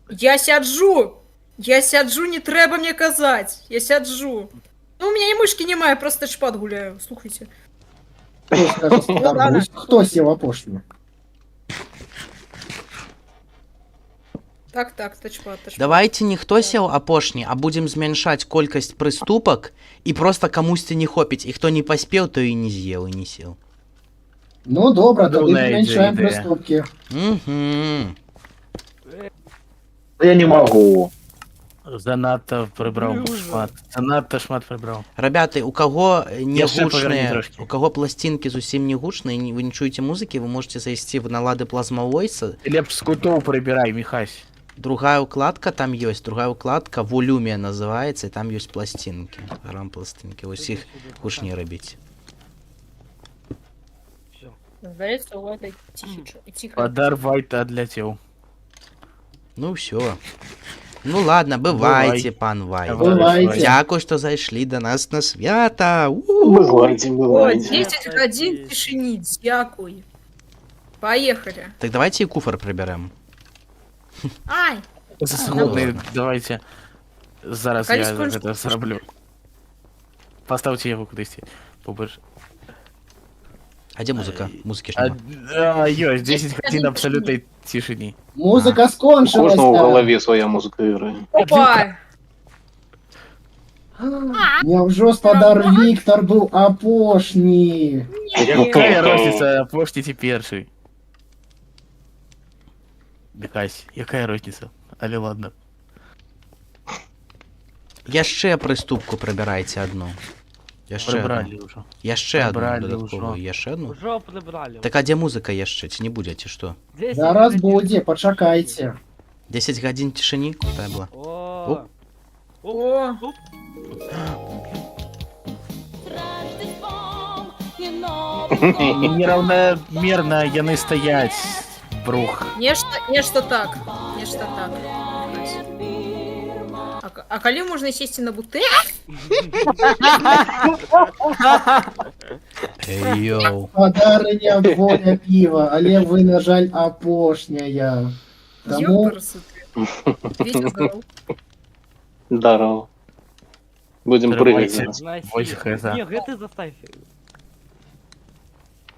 Я сяджу! Я сяджу, не трэба мне казаць. Я сяджу. Ну, у меня и мышки немає, просто шпат гуляю. Слухайте. Хто скажа спадар ладно. Гусь? Хто сеў апошнім? Так, тачпад. Давайте не хто сеў апошні, а будзем змяншаць колькасць прыступак і просто камусьці не хопіць, і хто не паспеў, то і не з'еў і не сеў. Ну, добра, тады Дурная зменшаем ідея. прыступкі. Угу. Я не могу. Занадто прибрав Дуже. шмат. Занадто шмат прибрав. Ребята, у кого не Яшчэ паверні гучныя, трошкі. у кого пластинки зусім не гучныя, вы не чуеце музыкі, вы можете зайсці в налады Plasma Voice. Ты лепш з кутоў прыбірай, Михась. Другая укладка там ёсць, другая укладка Volume называецца, і там ёсць пластинки. Грам пластинки, ось іх гучней рабіць. Всё. Здаецца, у этой тихо. Падар Вайта адляцеў. Ну все. Ну ладно, бывайте, пан Вайт. Бывайте. Дякую, што зайшлі до нас на свята. Бывайте, О, бывайте. 10 годин тишині, дякую. Поехали. Так давайте і куфар приберем. Ай, Секунды, давайте. Зараз Калі я скончыш- гэта зраблю. Паставце яго кудысьці побольш. А дзе музыка? Музыкі ж А, нема. ёсць 10 гадзін абсалютнай цішыні. Музыка У кожного в скончылася. голове своя музыка играет. опа. Няўжо спадар Віктор быў апошні? Якая розніца апошні ці першы? Михась, якая розніца? Але ладно. Яшчэ прыступку прыбірайце адну. Яшчэ Прыбралі одну. ўжо. Яшчэ одну Прыбралі дадатковую. ўжо. Яшчэ одну? Уже прибрали. Так а дзе музыка яшчэ? Ці не будзе, ці што? 10 Зараз годин. будзе, пачакайце. 10 гадзін цішыні? Крутая была. О. О, Нераўнамерна яны стаяць. Брух. нешта так. А калі можна сесці на бутэль? Йоу. Падарыня воля піва, але вы, на жаль, апошняя. Таму Ёпарасоты. Вітя здоров. Здорово. Будем прыгать Трымайце. зараз. Знаете, Ой, хаза. Не, гэты заставь.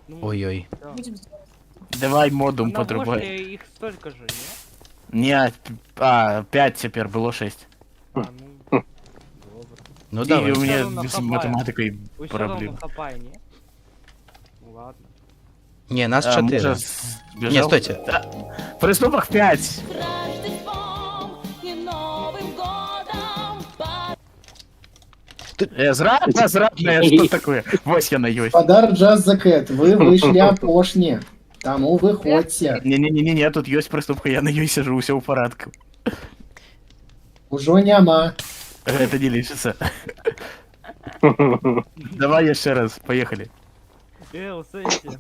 Ну, Ой-ой. да. Будем здоров. Давай модум На потрубай. Вошке их столько же, не? Не, 5 цяпер было 6. А, ну, добре. Ну І давай. у Всё меня равно з хапае. математикой Вы всё равно проблем. хапай, не? Ну ладно. Не, нас А, 4. може, збіжав? Не, стойте. При стопах 5. Зрадная, что такое? Вось я на ёсць. спадар Джаз Закет, вы выйшлі апошні. Таму выходзьце. Не, тут ёсць прыступка, я на ёй сижу, ўсё ў парадку. Ужо няма. Гэта не лічыцца. Давай яшчэ раз, поехали. Усайте.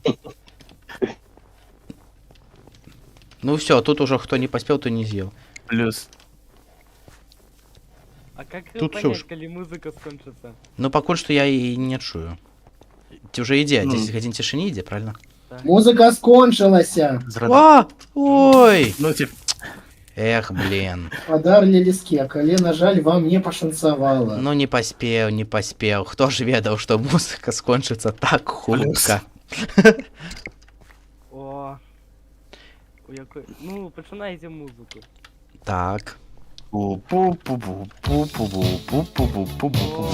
Ну все, тут уже хто не паспеў, то не з'еў. Плюс. А как Тут понять, всё ж. коли музыка скончится? Ну пакуль што я і не чую. Ці уже ідзе, Ну. 10 гадзін цішыні ідзе, правильно? Музыка скончылася. А! Ой! Ну, тип, Эх, блин. Спадар Лелескек, але, на жаль, вам не пашанцавала. Ну не паспеў. Хто ж ведаў, што музыка скончыцца так хутка. О. У якой... Ну, починайте музыку. Так. пу-пу-пу-пу-пу-пу-пу-пу-пу-пу-пу.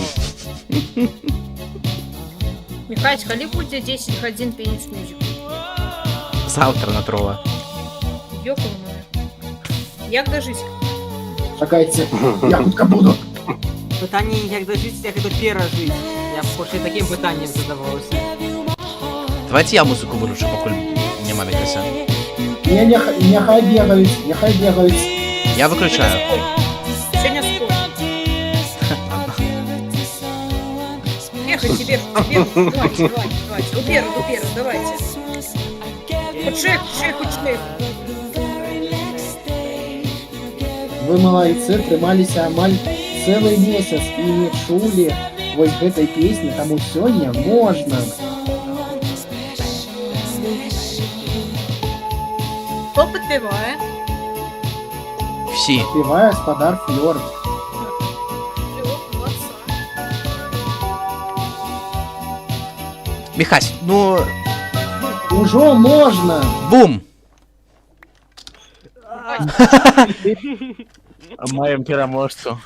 Михайлович, калі будзе 10 гадзін пеніць музыку? Заўтра на трова. Ёкала моя. Як дажыць? Чакайце, я хутка буду. Пытанне, як дажыць, як гэта перажыць. Я хоча такім пытаннем задавалася. Давайте я музыку выручу, пакуль няма мікаса. Няхай бегаюць. Я выключаю. Сёння скоро. Ехать тебе, давайте. Уперу, давайте. Хутчэй. Вы, малайцы, трымаліся амаль цэлы месяц і не чулі вось гэтай песні, таму сёння можна. Хто падпявае? Всі. Спявае спадар Флёр. Міхась, ну Ужо можна. бум! Маем пераможцу.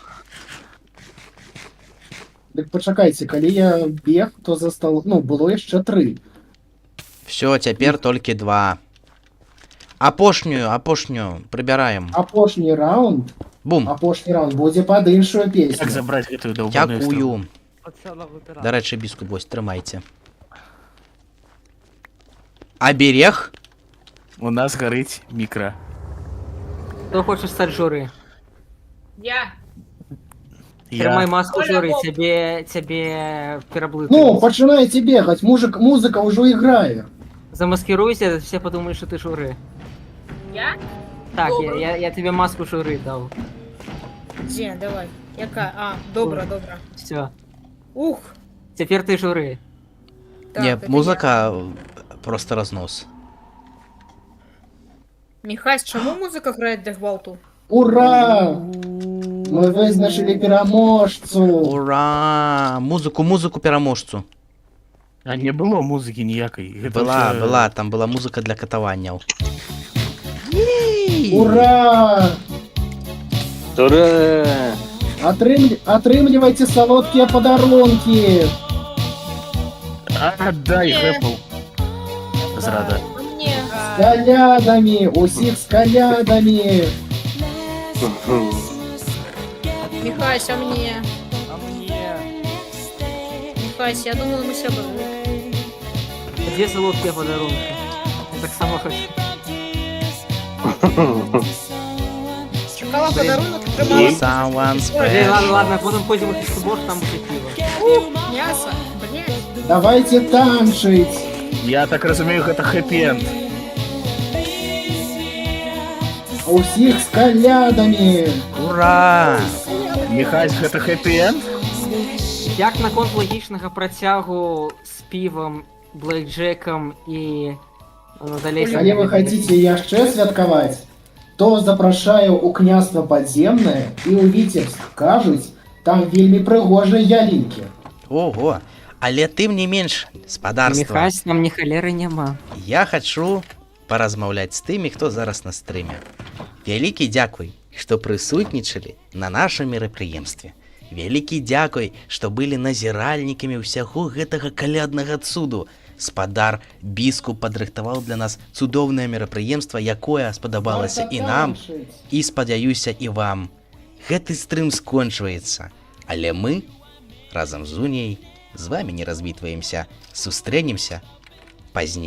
Дык пачакайце, калі я бег, то застал... Ну, было яшчэ 3. Все, цяпер толькі 2. Апошнюю прыбіраем. Апошні раунд, Бум. будзе пад іншую Як песню. забраць гэтую даўбаную Дзякую. От цілого пера. Дарэчы, біскуп, вось, трымайце. Аберег? У нас гарыць мікра. Хто хоча стаць журы? Я. Трымай Я маску Оля, журы, Боб. цябе пераблытаюць. Ну, пачынайце бегаць, музыка ўжо іграе. Замаскіруйся, все подумают, что ты журы. Я? Так, Добре. я тебе маску журы дал. Дзе, давай. Яка? А, добра. Все. Ух. Теперь ты журы. Так, Не, это музыка просто разнос. я. Міхась, чаму музыка грае для гвалту? Ура! Мы вызначылі пераможцу. Ура! Музыку пераможцу. А не было музыкі ніякай. Гэта ўсё- Была, там была музыка для катаванняў. Ура! Ура! Атрымлівайце салодкія падарункі. Дай Apple. Зрада. А мне. З калядамі, усіх з калядамі. Міхась, а мне. А мне... Міхась, я думала, мы сябры. Где солодкие подарунки? Я так сама хочу. Чекала подарунок, І тримала. someone Ладно, special. потом пойдем в фистбол, там будет пиво. Мясо. Блять. Давайте танчыць. Я так разумею, гэта хэппі-энд. Усіх з калядамі. Ура! Міхась, гэта хэппі-энд? Як наконт логічнага працягу з півам, блэкджекам і далей. Калі вы хотите яшчэ святкаваць, то запрашаю ў княства падземнае і ў Віцебск. Кажуць, там вельмі прыгожыя ялінкі. Ого! Але тым не менш, спадарства. Міхась, нам ні халеры няма. Я хачу паразмаўляць з тымі, хто зараз на стрыме. Вялікі дзякуй, што прысутнічалі на нашым мерапрыемстве. Вялікі дзякуй, што былі назіральнікамі ўсяго гэтага каляднага цуду. Спадар біскуп падрыхтаваў для нас цудоўнае мерапрыемства, якое спадабалася і нам, і, спадзяюся, і вам. Гэты стрым скончваецца, але мы разам з Уняй з вамі не развітваемся, сустрэнемся пазней.